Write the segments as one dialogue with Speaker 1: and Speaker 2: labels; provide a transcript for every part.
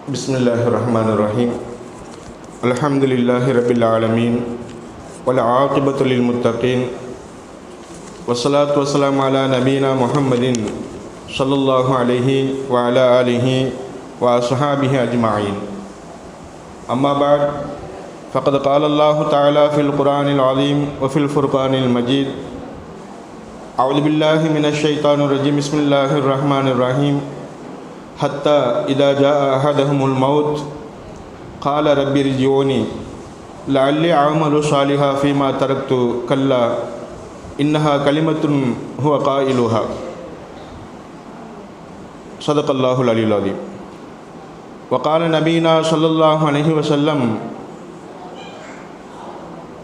Speaker 1: Bismillahirrahmanirrahim. Alhamdulillahi rabbil alamin. Wal aqibatu lil muttaqin. Wassalatu wassalamu ala nabiyyina Muhammadin sallallahu alaihi wa ala alihi wa ashabihi ajma'in. Amma ba'd. Faqad qala Allah ta'ala fil Qur'anil azim wa fil Furqanil majid. A'udzu billahi minasy syaithanir rajim. Bismillahirrahmanirrahim. Hatta idza jaa ahaduhumul maut qala rabbi irji'uni la'alli a'malu salihan fima taraktu kalla innaha kalimatun huwa qailuha. Sadaqallahul aliyyul azim. Wa qala nabiyuna sallallahu alaihi wasallam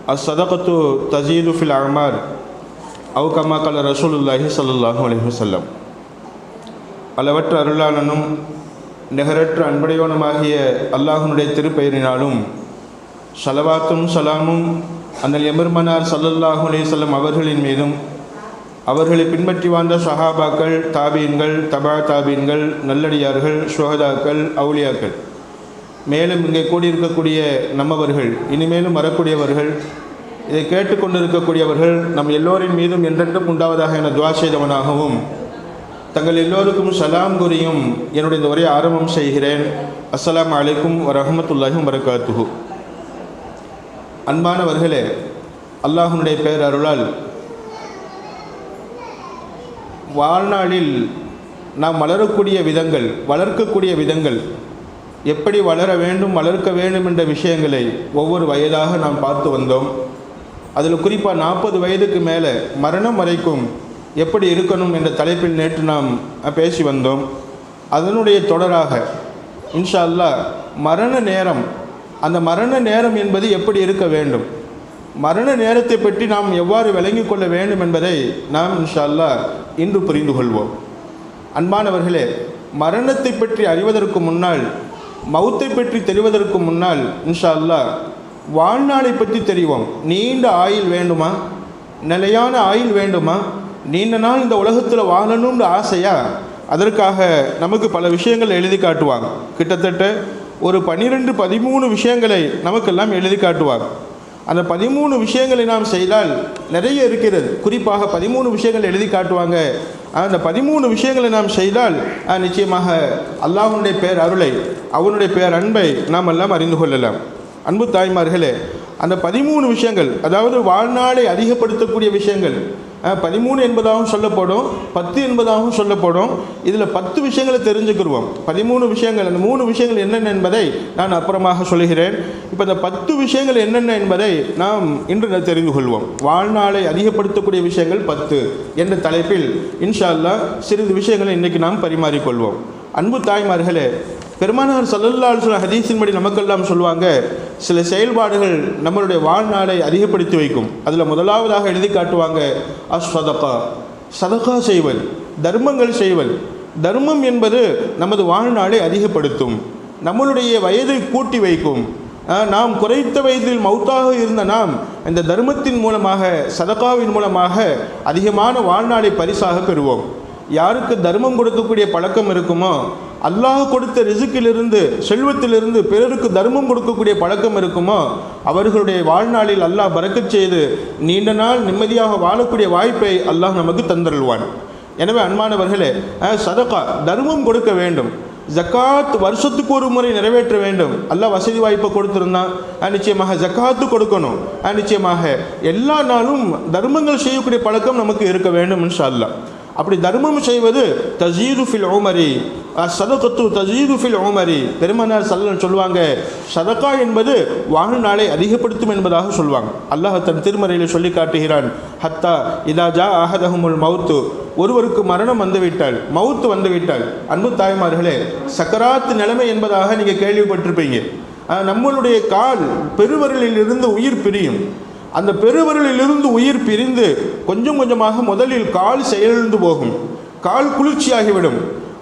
Speaker 1: as-sadaqatu tazidu fil a'mar aw kama qala rasulullah sallallahu alaihi wasallam. அளவற்ற அருளாளனும் நிகரற்ற அன்புடையவனுமாகிய அல்லாஹ்வுடைய திருப்பெயரினாலும் ஸலவாத்தும் ஸலாமும் அன்னல் எம்பெருமானார் ஸல்லல்லாஹு அலைஹி வஸல்லம் அவர்களின் மீதும் அவர்களை பின்பற்றி வாழ்ந்த சஹாபாக்கள், தாபீன்கள், தபா தாபீன்கள், நல்லடியார்கள், ஷுஹதாக்கள், அவுலியாக்கள், மேலும் இங்கே கூடியிருக்கக்கூடிய நம்மவர்கள், இனிமேலும் வரக்கூடியவர்கள், இதை கேட்டுக்கொண்டிருக்கக்கூடியவர்கள் நம் எல்லோரின் மீதும் என்றென்றும் உண்டாவதாக என துஆ செய்தவனாகவும் தங்கள் எல்லோருக்கும் சலாம் கூறியும் என்னுடைய இந்த உரையை ஆரம்பம் செய்கிறேன். அஸ்ஸலாமு அலைக்கும் வரஹ்மத்துல்லாஹி வபரகாத்துஹு. அன்பானவர்களே, அல்லாஹ்வுடைய பேரருளால் வாழ்நாளில் நாம் வளரக்கூடிய விதங்கள், வளர்க்கக்கூடிய விதங்கள், எப்படி வளர வேண்டும், வளர்க்க வேண்டும் என்ற விஷயங்களை ஒவ்வொரு வயதாக நாம் பார்த்து வந்தோம். அதில் குறிப்பாக 40 வயதுக்கு மேலே மரணம் வரைக்கும் எப்படி இருக்கணும் என்ற தலைப்பில் நேற்று நாம் பேசி வந்தோம். அதனுடைய தொடராக இன்ஷா அல்லாஹ் மரண நேரம், அந்த மரண நேரம் என்பது எப்படி இருக்க வேண்டும், மரண நேரத்தை பற்றி நாம் எவ்வாறு விளங்கிக் கொள்ள வேண்டும் என்பதை நாம் இன்ஷா அல்லாஹ் இன்று புரிந்து கொள்வோம். அன்பானவர்களே, மரணத்தை பற்றி அறிவதற்கு முன்னால், மௌத்தை பற்றி தெரிவதற்கு முன்னால் இன்ஷா அல்லாஹ் வாழ்நாளை பற்றி தெரிவோம். நீண்ட ஆயுள் வேண்டுமா, நிலையான ஆயுள் வேண்டுமா, நீண்ட நாள் இந்த உலகத்தில் வாழணும்னு ஆசையா, அதற்காக நமக்கு பல விஷயங்கள் எழுதி காட்டுவாங்க. கிட்டத்தட்ட ஒரு 12-13 விஷயங்களை நமக்கெல்லாம் எழுதி காட்டுவாங்க. அந்த 13 விஷயங்களை நாம் செய்தால் நிறைய இருக்கிறது. குறிப்பாக 13 விஷயங்கள் எழுதி காட்டுவாங்க. அந்த 13 விஷயங்களை நாம் செய்தால் நிச்சயமாக அல்லாஹ்வுடைய பேர் அருளை, அவனுடைய பேர் அன்பை நாம் எல்லாம் அறிந்து கொள்ளலாம். அன்பு தாய்மார்களே, அந்த 13 விஷயங்கள், அதாவது வாழ்நாளை அதிகப்படுத்தக்கூடிய விஷயங்கள் 13 என்பதாகவும் சொல்லப்படும், 10 என்பதாகவும் சொல்லப்படும். இதில் 10 விஷயங்களை தெரிஞ்சுக்கிடுவோம். 13 விஷயங்கள், அந்த 3 விஷயங்கள் என்னென்ன என்பதை நான் அப்புறமாக சொல்கிறேன். இப்போ இந்த 10 விஷயங்கள் என்னென்ன என்பதை நாம் இன்று தெரிந்து கொள்வோம். வாழ்நாளை அதிகப்படுத்தக்கூடிய விஷயங்கள் 10 என்ற தலைப்பில் இன்ஷா அல்லாஹ் சிறிது விஷயங்களை இன்றைக்கு நாம் பரிமாறிக்கொள்வோம். அன்பு தாய்மார்களே, பெருமானார் ஸல்லல்லாஹு அலைஹி வஸல்லம் ஹதீஸின்படி நமக்கெல்லாம் சொல்லுவாங்க, சில செயல்பாடுகள் நம்மளுடைய வாழ்நாளை அதிகப்படுத்தி வைக்கும். அதில் முதலாவதாக எழுதி காட்டுவாங்க அஸ்ஸதகா, சதகா செய்வல், தர்மங்கள் செய்வல். தர்மம் என்பது நமது வாழ்நாளை அதிகப்படுத்தும், நம்மளுடைய வயதை கூட்டி வைக்கும். நாம் குறைத்த வயதில் மௌத்தாக இருந்த நாம் இந்த தர்மத்தின் மூலமாக, சதகாவின் மூலமாக அதிகமான வாழ்நாளை பரிசாக பெறுவோம். யாருக்கு தர்மம் கொடுக்கக்கூடிய பழக்கம் இருக்குமோ, அல்லாஹ் கொடுத்த ரிசுக்கிலிருந்து, செல்வத்திலிருந்து பிறருக்கு தர்மம் கொடுக்கக்கூடிய பழக்கம் இருக்குமோ, அவர்களுடைய வாழ்நாளில் அல்லாஹ் பரக்கத் செய்து நீண்ட நாள் நிம்மதியாக வாழக்கூடிய வாய்ப்பை அல்லாஹ் நமக்கு தந்தருள்வான். எனவே அன்பானவர்களே, சதகா, தர்மம் கொடுக்க வேண்டும். ஜக்காத் வருஷத்துக்கு ஒரு முறை நிறைவேற்ற வேண்டும். அல்லாஹ் வசதி வாய்ப்பை கொடுத்துருந்தான், நிச்சயமாக ஜக்காத்து கொடுக்கணும். நிச்சயமாக எல்லா நாளும் தர்மங்கள் செய்யக்கூடிய பழக்கம் நமக்கு இருக்க வேண்டும் இன்ஷா அல்லாஹ். அப்படி தர்மம் செய்வது தஸீது ஃபில் உமரி, சதகத்து தஸீது ஃபில் உமரி. பெருமானார் ஸல்லல்லாஹு சொல்லுவாங்க, சதகா என்பது வாழ்நாளை அதிகப்படுத்தும் என்பதாக சொல்லுவாங்க. அல்லாஹ் தன் திருமறையில் சொல்லி காட்டுகிறான், ஹத்தா இதா ஜா அஹதஹுமுல் மௌத்து, ஒருவருக்கு மரணம் வந்துவிட்டால், மௌத்து வந்துவிட்டால். அன்பு தாய்மார்களே, சக்கராத் நிலைமை என்பதாக நீங்கள் கேள்விப்பட்டிருப்பீங்க. நம்மளுடைய கால் பெருவரலில் இருந்து உயிர் பிரியும். அந்த பெருவரலிலிருந்து உயிர் பிரிந்து கொஞ்சம் கொஞ்சமாக முதலில் கால் செயலிழந்து போகும், கால் குளிர்ச்சியாகிவிடும்.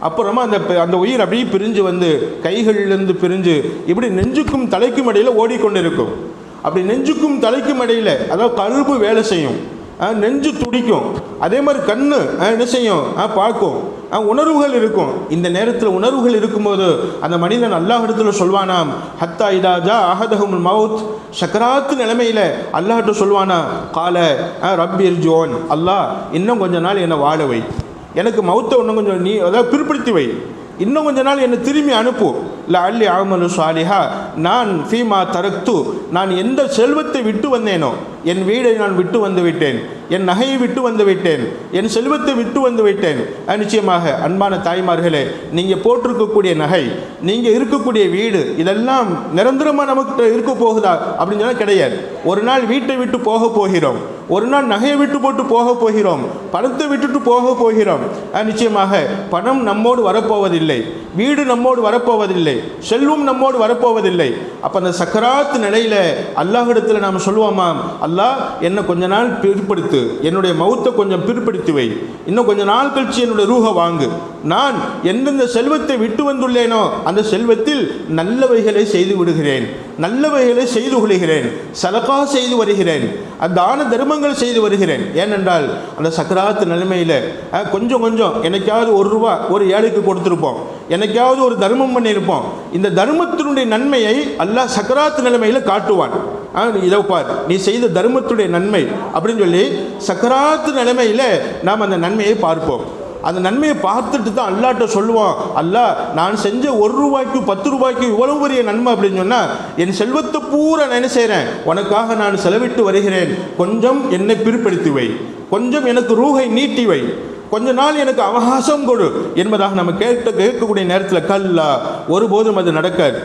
Speaker 1: அப்புறமா அந்த உயிர் அப்படியே பிரிஞ்சு வந்து கைகளிலிருந்து பிரிஞ்சு இப்படி நெஞ்சுக்கும் தலைக்கும் இடையில் ஓடிக்கொண்டிருக்கும். அப்படி நெஞ்சுக்கும் தலைக்கும் இடையில், அதாவது கல்பு வேலை செய்யும், நெஞ்சு துடிக்கும். அதே மாதிரி கண்ணு என்ன செய்யும், பார்க்கும். உணர்வுகள் இருக்கும். இந்த நேரத்தில் உணர்வுகள் இருக்கும்போது அந்த மனிதன் அல்லாஹ்விடத்தில் சொல்வானாம், ஹத்தா இதா ஜா அஹதஹுல் மவுத், சக்கராத்து நிலைமையில் அல்லாஹ்ட்ட சொல்வானா, கால ரப்பிர் ஜோன், அல்லாஹ் இன்னும் கொஞ்ச நாள் என்னை வாழவை, எனக்கு மவுத்தை இன்னும் கொஞ்சம் நீ அதாவது பிற்படுத்தி வை, இன்னும் கொஞ்ச நாள் என்னை திரும்பி அனுப்பு. லஅல்லி அஅமலு சாலிஹா, நான் ஃபீமா தரக்து, நான் எந்த செல்வத்தை விட்டு வந்தேனோ, என் வீடை நான் விட்டு வந்து விட்டேன், என் நகையை விட்டு வந்து விட்டேன், என் செல்வத்தை விட்டு வந்து விட்டேன். நிச்சயமாக அன்பான தாய்மார்களே, நீங்கள் போட்டிருக்கக்கூடிய நகை, நீங்கள் இருக்கக்கூடிய வீடு, இதெல்லாம் நிரந்தரமாக நமக்கு இருக்க போகுதா அப்படின்னு சொன்னால் கிடையாது. ஒரு நாள் வீட்டை விட்டு போக போகிறோம், ஒரு நாள் நகையை விட்டு போட்டு போக போகிறோம், பணத்தை விட்டுட்டு போக போகிறோம். நிச்சயமாக பணம் நம்மோடு வரப்போவதில்லை, வீடு நம்மோடு வரப்போவதில்லை, செல்வம் நம்மோடு வரப்போவதில்லை. அப்போ அந்த சக்கராத்து நிலையில் அல்லாஹ்விடத்தில் நாம் சொல்லுவோமா, அல்லாஹ் என்னை கொஞ்ச நாள் பிற்படுத்து, என்னுடைய மவுத்தை கொஞ்சம் பிற்படுத்தி வை, இன்னும் கொஞ்ச நாள் கழிச்சு என்னுடைய ரூஹை வாங்கு, நான் எந்தெந்த செல்வத்தை விட்டு வந்துள்ளேனோ அந்த செல்வத்தில் நல்லவைகளை செய்து விடுகிறேன், நல்லவைகளை செய்து கொள்கிறேன், சதகா செய்து வருகிறேன், தான தர்மங்கள் செய்து வருகிறேன். ஏனென்றால் அந்த சக்கராத்து நிலைமையில் கொஞ்சம் கொஞ்சம் என்னைக்காவது ₹1 ஒரு ஏழைக்கு கொடுத்துருப்போம், என்னைக்காவது ஒரு தர்மம் பண்ணியிருப்போம். இந்த தர்மத்தினுடைய நன்மையை அல்லாஹ் சக்கராத்து நிலைமையில் காட்டுவான். இதை பார், நீ செய்த தர்மத்துடைய நன்மை அப்படின்னு சொல்லி சக்கராத்து நிலைமையில் நாம் அந்த நன்மையை பார்ப்போம். அந்த நன்மையை பார்த்துட்டு தான் அல்லாஹ்ட்ட சொல்லுவோம், அல்லாஹ் நான் செஞ்ச ₹1 ₹10 இவ்வளவு பெரிய நன்மை அப்படின்னு சொன்னால் என் செல்வத்தை பூரா நான் என்ன செய்கிறேன், உனக்காக நான் செலவிட்டு வருகிறேன், கொஞ்சம் என்னை பிற்படுத்தி வை, கொஞ்சம் எனக்கு ரூஹை நீட்டி வை, கொஞ்ச நாள் எனக்கு அவகாசம் கொடு என்பதாக நம்ம கேட்கக்கூடிய நேரத்தில் கல்லா, ஒருபோதும் அது நடக்காது.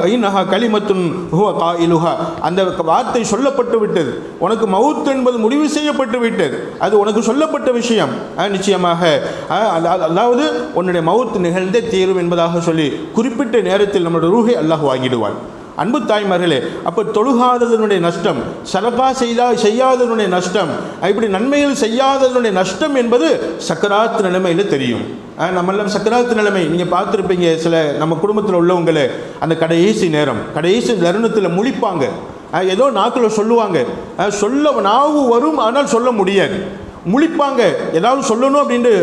Speaker 1: ஐநஹா கலிமத்துன் ஹுவ காயிலுஹா, அந்த வார்த்தை சொல்லப்பட்டு விட்டது, உனக்கு மவுத் என்பது முடிவு செய்யப்பட்டு விட்டது, அது உனக்கு சொல்லப்பட்ட விஷயம். நிச்சயமாக அதாவது உன்னுடைய மவுத் நிகழ்ந்தே தீரும் என்பதாக சொல்லி குறிப்பிட்ட நேரத்தில் நம்முடைய ரூஹை அல்லாஹ் வாங்கிடுவான். அன்பு தாய்மார்களே, அப்போ தொழுகாததனுடைய நஷ்டம், சதகா செய்யாததனுடைய நஷ்டம், இப்படி நன்மைகள் செய்யாததனுடைய நஷ்டம் என்பது சக்கராத்து நிலைமையில் தெரியும். நம்மெல்லாம் சக்கராத்து நிலைமை நீங்கள் பார்த்துருப்பீங்க. சில நம்ம குடும்பத்தில் உள்ளவங்களை அந்த கடைசி நேரம், கடைசி தருணத்தில் முழிப்பாங்க, ஏதோ நாக்கில் சொல்லுவாங்க, சொல்ல நாவு வரும் ஆனால் சொல்ல முடியாது, முழிப்பாங்க, ஏதாவது சொல்லணும் அப்படின்ட்டு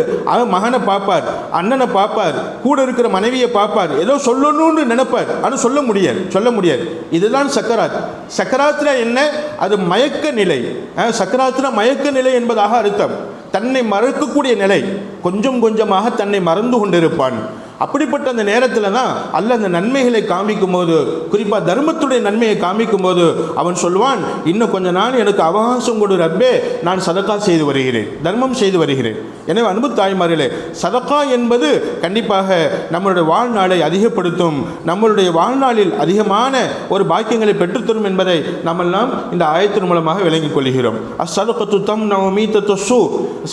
Speaker 1: மகனை பார்ப்பார், அண்ணனை பார்ப்பார், கூட இருக்கிற மனைவியை பார்ப்பார், ஏதோ சொல்லணும்னு நினைப்பார், ஆனால் சொல்ல முடியாது. இதுதான் சக்கராத். சக்கராத்தில் என்ன, அது மயக்க நிலை. சக்கராத்தில் மயக்க நிலை என்பதாக அர்த்தம். தன்னை மறக்கக்கூடிய நிலை, கொஞ்சம் கொஞ்சமாக தன்னை மறந்து கொண்டிருப்பான். அப்படிப்பட்ட அந்த நேரத்தில் தான் அல்லாஹ் அந்த நன்மைகளை காமிக்கும் போது, குறிப்பாக தர்மத்துடைய நன்மையை காமிக்கும் போது அவன் சொல்வான், இன்னும் கொஞ்ச நாள் எனக்கு அவகாசம் கொடு ரப்பே, நான் சதகா செய்து வருகிறேன், தர்மம் செய்து வருகிறேன். எனவே அன்பு தாய்மார்களே, சதகா என்பது கண்டிப்பாக நம்மளுடைய வாழ்நாளை அதிகப்படுத்தும், நம்மளுடைய வாழ்நாளில் அதிகமான ஒரு பாக்கியங்களை பெற்றுத்தரும் என்பதை நம்மெல்லாம் இந்த ஆயத்தின் மூலமாக விளங்கிக் கொள்கிறோம். அஸ்ஸதகத்து தம்னஉ மீத்தத்து ஸூ,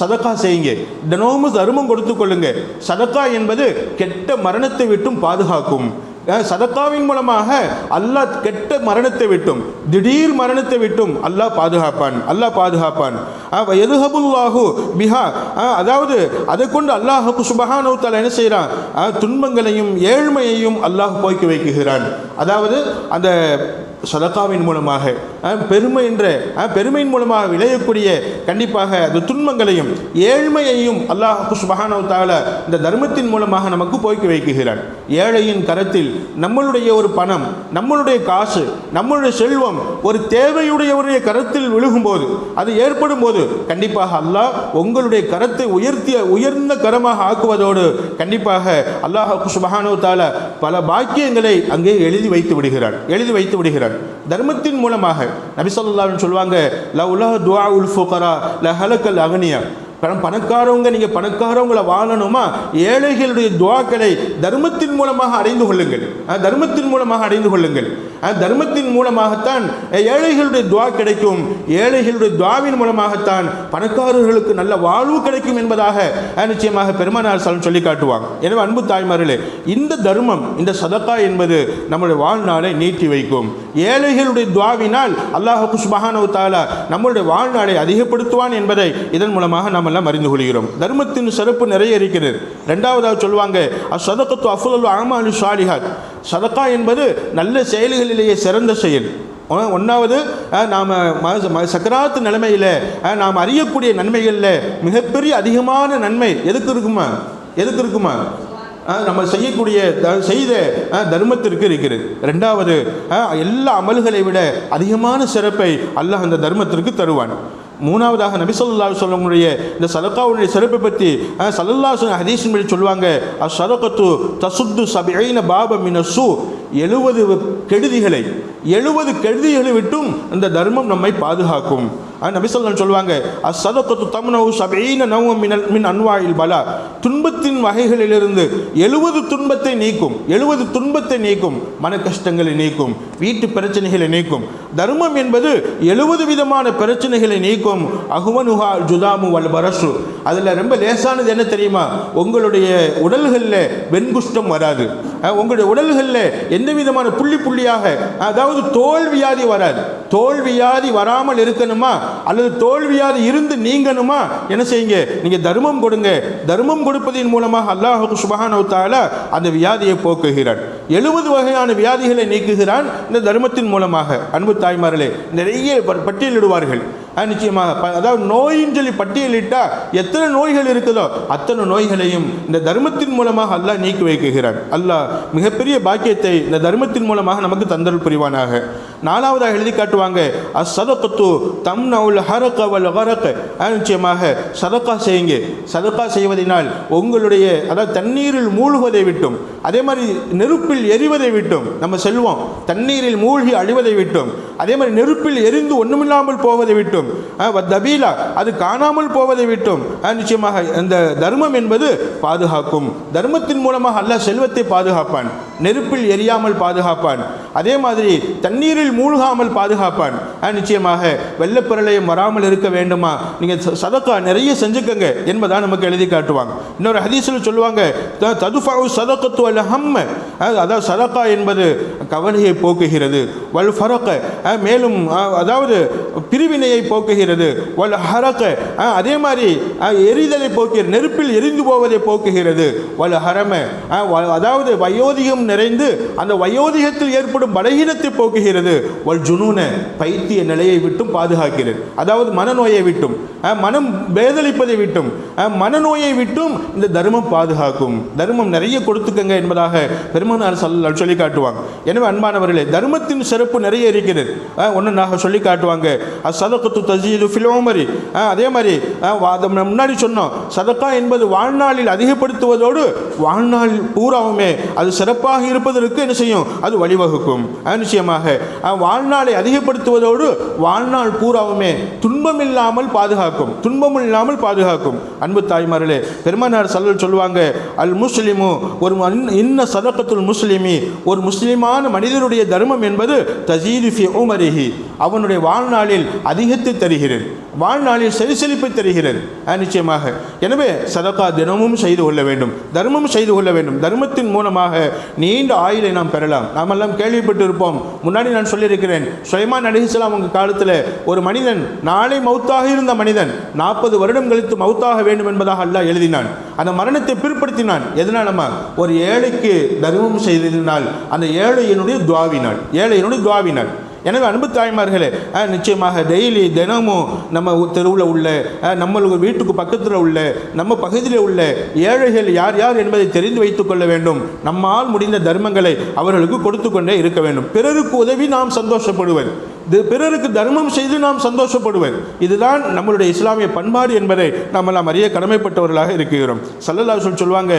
Speaker 1: சதகா செய்யுங்க, தினமும் தர்மம் கொடுத்து கொள்ளுங்க. சதகா என்பது கெட்ட மரணத்தை விட்டும் பாதுகாக்கும். சதக்காவின் மூலமாக அல்லாஹ் கெட்ட மரணத்தை விட்டும், திடீர் மரணத்தை விட்டும் அல்லாஹ் பாதுகாப்பான். எதுஹபுல்லாஹு பிஹா, அதாவது அதை கொண்டு அல்லாஹ் சுப்ஹானஹு வ தஆலா என்ன செய்கிறான், துன்பங்களையும் ஏழ்மையையும் அல்லாஹ் போக்கி வைக்குகிறான். அதாவது அந்த சதக்காவின் மூலமாக பெருமையின் மூலமாக விளையக்கூடிய கண்டிப்பாக அந்த துன்பங்களையும் ஏழ்மையையும் அல்லாஹ் சுப்ஹானஹு வ தஆலா இந்த தர்மத்தின் மூலமாக நமக்கு போக்கி வைக்குகிறான். ஏழையின் கரத்தில் நம்மளுடைய ஒரு பணம், நம்மளுடைய காசு, நம்மளுடைய செல்வம் ஒரு தேவையுடையவருடைய கரத்தில் விழுகும்போது, அது ஏற்படும் போது கண்டிப்பாக அல்லாஹ் உங்களுடைய கரத்தை உயர்ந்த கரமாக ஆக்குவதோடு கண்டிப்பாக அல்லாஹ் சுப்ஹானஹு வ தஆலா பல பாக்கியங்களை அங்கே எழுதி வைத்து விடுகிறார். தர்மத்தின் மூலமாக நபி ஸல்லல்லாஹு அலைஹி வஸல்லம் சொல்வாங்க, லவ்லா துஆஉல் ஃபுகரா லஹலக்கல் அக்னியா, பணக்காரவங்க, நீங்கள் பணக்காரவங்களை வாழணுமா, ஏழைகளுடைய துவாக்களை தர்மத்தின் மூலமாக அடைந்து கொள்ளுங்கள். தர்மத்தின் மூலமாகத்தான் ஏழைகளுடைய துவா கிடைக்கும், ஏழைகளுடைய துவாவின் மூலமாகத்தான் பணக்காரர்களுக்கு நல்ல வாழ்வு கிடைக்கும் என்பதாக நிச்சயமாக பெருமானார் ஸல்லல்லாஹு சொல்லி காட்டுவாங்க. எனவே அன்பு தாய்மார்களே, இந்த தர்மம், இந்த சதகா என்பது நம்முடைய வாழ்நாளை நீட்டி வைக்கும். ஏழைகளுடைய துவாவினால் அல்லாஹ் சுப்ஹானஹு வ தஆலா நம்முடைய வாழ்நாளை அதிகப்படுத்துவான் என்பதை இதன் மூலமாக நாம் எல்லாம் அறிந்து கொள்கிறோம். தர்மத்தின் சிறப்பு நிறைய இருக்கிறது. இரண்டாவதாக சொல்லுவாங்க, அஸ்ஸதகத்து அஃலலு அமாலி ஸாலிஹாத், சதகா என்பது நல்ல செயல்களிலேயே சிறந்த செயல். ஒன்றாவது, நாம் சக்கராத்து நிலைமையில் நாம் அறியக்கூடிய நன்மைகளில் மிகப்பெரிய அதிகமான நன்மை எதுக்கு இருக்குமா, எதுக்கு இருக்குமா? நம்ம செய்யக்கூடிய செய்த தர்மத்திற்கு இருக்கிறது. ரெண்டாவது, எல்லா அமல்களை விட அதிகமான சிறப்பை அல்லாஹ் அந்த தர்மத்திற்கு தருவான். மூணாவதாக நபி ஸல்லல்லாஹு அலைஹி வஸல்லம் இந்த சதகாவுடைய சிறப்பை பற்றி ஸல்லல்லாஹு அலைஹி வஸல்லம் ஹதீஸின் படி சொல்லுவாங்க, அஸ்ஸதகத்து தசுத்து 70 பாபம் மினஸ்ஸு, 70 கெடுதிகளை 70 கெடுதிகளை விட்டும் இந்த தர்மம் நம்மை பாதுகாக்கும். நபி ஸல்லல்லாஹு சொல்லுவாங்க, அஸ்ஸதகத்து தம்னவு 70 நவம் மின் அன்வாயில் பலா, துன்பத்தின் வகைகளிலிருந்து 70 துன்பத்தை நீக்கும், 70 துன்பத்தை நீக்கும், மன கஷ்டங்களை நீக்கும், வீட்டு பிரச்சனைகளை நீக்கும். தர்மம் என்பது 70 விதமான பிரச்சனைகளை நீக்கும். அஹ்வனுஹா ஜுதாமு வல் பரசு, அதில் ரொம்ப லேசானது என்ன தெரியுமா? உங்களுடைய உடல்களில் வெண்குஷ்டம் வராது, உங்களுடைய உடல்களில் எந்த விதமான புள்ளி புள்ளியாக, அதாவது தோல்வியாதி வராது. தோல்வியாதி வராமல் இருக்கணுமா அல்லது தோல்வியாதி இருந்து நீங்கணுமா? என்ன செய்யுங்க? நீங்க தர்மம் கொடுங்க. தர்மம் கொடுப்பதின் மூலமாக அல்லாஹ் சுப்ஹானஹு வ தஆலா அந்த வியாதியை போக்குகிறான். 70 வகையான வியாதிகளை நீக்குகிறான் இந்த தர்மத்தின் மூலமாக. அன்பு தாய்மார்களே, நிறைய பட்டியலிடுவார்கள் நிச்சயமாக. அதாவது நோயின் சொல்லி பட்டியலிட்டா எத்தனை நோய்கள் இருக்குதோ அத்தனை நோய்களையும் இந்த தர்மத்தின் மூலமாக அல்லாஹ் நீக்கி வைக்குகிறான். அல்லாஹ் மிகப்பெரிய பாக்கியத்தை இந்த தர்மத்தின் மூலமாக நமக்கு தந்தல் புரிவானாக. நாலாவதாக எழுதி காட்டுவாங்க, அஸ்ஸதகத்து தம்னவுல் ஹரக வல் கரக, நிச்சயமாக சதகா செய்யுங்க. சதகா செய்வதனால் உங்களுடைய, அதாவது தண்ணீரில் மூழ்குவதை விட்டும், அதே மாதிரி நெருப்பில் எரிவதை விட்டும் நம்ம செல்வோம், தண்ணீரில் மூழ்கி அழிவதை விட்டும், அதே மாதிரி நெருப்பில் எரிந்து ஒன்றுமில்லாமல் போவதை விட்டும், தபீலா அது காணாமல் போவதை விட்டும் நிச்சயமாக இந்த தர்மம் என்பது பாதுகாக்கும். தர்மத்தின் மூலமாக அல்லாஹ் செல்வத்தை பாதுகாப்பான், நெருப்பில் எரியாமல் பாதுகாப்பான், அதே மாதிரி தண்ணீரில் மூழ்காமல் பாதுகாப்பான். நிச்சயமாக வெள்ளப்பிரளயம் வராமல் இருக்க வேண்டுமா, நீங்க சதகா நிறைய செஞ்சுக்கங்க என்பதான் நமக்கு எழுதி காட்டுவாங்க. இன்னொரு ஹதீஸில் சொல்லுவாங்க, ததுஃபஉ ஸதகத்து வல் ஹம்ம, அதாவது சதகா என்பது கவலையை போக்குகிறது, வல் ஃபரக மேலும் அதாவது பிரிவினையை போக்குகிறது, வல் ஹரக அதே மாதிரி எரிதலை போக்குகிறது, நெருப்பில் எரிந்து போவதை போக்குகிறது, வல் ஹரம அதாவது வயோதிகம் நிறைந்து அந்த வயோதிகத்தில் ஏற்படும் பலகீனத்தை போக்குகிறது, வல் ஜுனூன பைத்திய நிலையை விட்டும் பாதுகாக்கிறது, அதாவது மனநோயை விட்டும், மனம் பேதலிப்பதை விட்டும், மனநோயை விட்டும் இந்த தர்மம் பாதுகாக்கும். தர்மம் நிறைய கொடுத்துக்கங்க என்பதாக பெருமானார் ஸல்லல்லாஹு சொல்லி காட்டுவாங்க. எனவே அன்பானவர்களே, தர்மத்தின் சிறப்பு நிறைய இருக்கிறது. ஒன்றாக சொல்லி காட்டுவாங்க, சதகத்து தஜீது ஃபில் உமரி, அதே மாதிரி முன்னாடி சொன்னோம், சதகா என்பது வாழ்நாளில் அதிகப்படுத்துவதோடு வாழ்நாள் பூராவுமே அது சிறப்பாக இருப்பதற்கு என்ன செய்யும், அது வழிவகுக்கும். நிச்சயமாக வாழ்நாளை அதிகப்படுத்துவதோடு வாழ்நாள் பூராவுமே துன்பம் இல்லாமல் பாதுகாக்கும், துன்பம் இல்லாமல் பாதுகாக்கும். அன்பு தாய்மார்களே, பெருமானார் ஸல்லல்லாஹு சொல்லுவாங்க, அல் முஸ்லிமு ஒரு இன்ன சதகத்துல் முஸ்லிமி, ஒரு முஸ்லிமான மனிதனுடைய தர்மம் என்பது தஜீது ஃபி உமரிஹி, அவனுடைய வாழ்நாளில் அதிகத்தை தருகிறது, வாழ்நாளில் செழிப்பை தருகிறது. நிச்சயமாக எனவே சதகா தினமும் செய்து கொள்ள வேண்டும், தர்மம் செய்து கொள்ள வேண்டும். தர்மத்தின் மூலமாக நீண்ட ஆயுளை நாம் பெறலாம். நாம் எல்லாம் கேள்விப்பட்டு இருப்போம். முன்னாடி நான் சொல்லியிருக்கிறேன், சுலைமான் அலைஹிஸ்ஸலாம் அவங்க காலத்தில் ஒரு மனிதன், நாளை மௌத்தாக இருந்த மனிதன் 40 வருடம் கழித்து மௌத்தாக வேண்டும் என்பதாக அல்லாஹ் எழுதினான். அந்த மரணத்தை பிற்படுத்தினான். எதனாலமா? ஒரு ஏழைக்கு தர்மம் செய்ததினால், அந்த ஏழையினுடைய துவாவினாள், ஏழையினுடைய துவாவினாள். எனவே அன்பு தாய்மார்களே, நிச்சயமாக டெய்லி தினமும் நம்ம தெருவில் உள்ள, நம்ம வீட்டுக்கு பக்கத்தில் உள்ள, நம்ம பகுதியில் உள்ள ஏழைகள் யார் யார் என்பதை தெரிந்து வைத்துக் கொள்ள வேண்டும். நம்மால் முடிந்த தர்மங்களை அவர்களுக்கு கொடுத்து கொண்டே இருக்க வேண்டும். பிறருக்கு உதவி நாம் சந்தோஷப்படுவது, பிறருக்கு தர்மம் செய்து நாம் சந்தோஷப்படுவது, இதுதான் நம்மளுடைய இஸ்லாமிய பண்பாடு என்பதை நாம் எல்லாம் அறிய கடமைப்பட்டவர்களாக இருக்கிறோம். ஸல்லல்லாஹு அலைஹி வஸல்லம் சொல்லுவாங்க,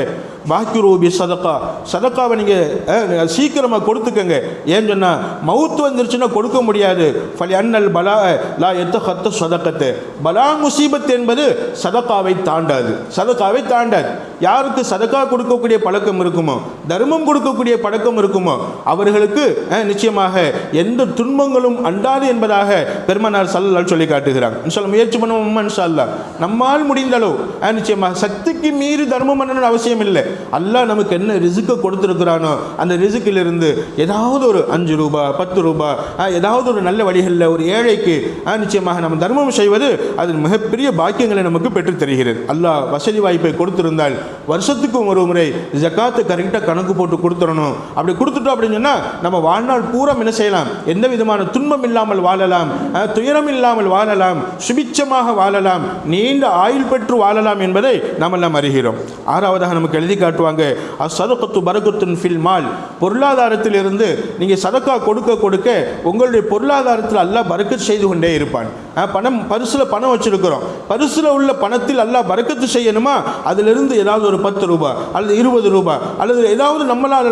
Speaker 1: பாக்கிரு பி சதகா, சதகாவை நீங்கள் சீக்கிரமாக கொடுத்துக்கங்க. ஏன்னு சொன்னால் மவுத்து வந்துருச்சுன்னா கொடுக்க முடியாது. ஃபலி அன்னல் பலா லா எத்தஹத்த சதகத்து, பலா முசீபத் என்பது சதகாவை தாண்டாது, சதகாவை தாண்டாது. யாருக்கு சதகா கொடுக்கக்கூடிய பழக்கம் இருக்குமோ, தர்மம் கொடுக்கக்கூடிய பழக்கம் இருக்குமோ, அவர்களுக்கு நிச்சயமாக எந்த துன்பங்களும் அண்டாது என்பதாக பெருமானார் ஸல்லல்லாஹு சொல்லி காட்டுகிறாங்க. இன்ஷால்லா முயற்சி பண்ணுவோம். இன்ஷால்லா நம்மால் முடிந்தளவு நிச்சயமாக சக்திக்கு மீறி தர்மம் பண்ணணும்னு அவசியம் இல்லை. அல்லாஹ் நமக்கு என்ன ரிசுக்கை கொடுத்துருக்கிறானோ அந்த ரிசுக்கிலிருந்து ஏதாவது ஒரு 5 ரூபாய் 10 ரூபாய் ஏதாவது ஒரு நல்ல வழிகளில் ஒரு ஏழைக்கு நிச்சயமாக நம்ம தர்மம் செய்வது அது மிகப்பெரிய பாக்கியங்களை நமக்கு பெற்றுத் தருகிறது. அல்லாஹ் வசதி வாய்ப்பை கொடுத்திருந்தால் வருஷத்துக்கு ஒரு முறை ஜக்காத்து கரெக்டாக கணக்கு போட்டு கொடுத்துடணும். அப்படி கொடுத்துட்டோம் அப்படின்னு சொன்னால் நம்ம வாழ்நாள் பூரா என்ன செய்யலாம், எந்த விதமான துன்பம் இல்லாமல் வாழலாம், துயரம் இல்லாமல் வாழலாம், சுபிச்சமாக வாழலாம், நீண்ட ஆயுள் பெற்று வாழலாம் என்பதை நாம் எல்லாம் அறிகிறோம். ஆறாவதாக நமக்கு எழுதி காட்டுவாங்க, அஸ்ஸதகத்து பரக்கத்துன் ஃபில் மால். பொருளாதாரத்திலிருந்து நீங்கள் சதக்கா கொடுக்க கொடுக்க உங்களுடைய பொருளாதாரத்தில் அல்லாஹ் பரக்கத் செய்து கொண்டே இருப்பான். பணம் பரிசில் பணம் வச்சிருக்கிறோம், பரிசில் உள்ள பணத்தில் அல்லாஹ் பரக்கத்து செய்யணுமா, அதிலிருந்து ஏதாவது ஒரு 10 ரூபாய் அல்லது 20 ரூபாய் அல்லது ஏதாவது நம்மளால்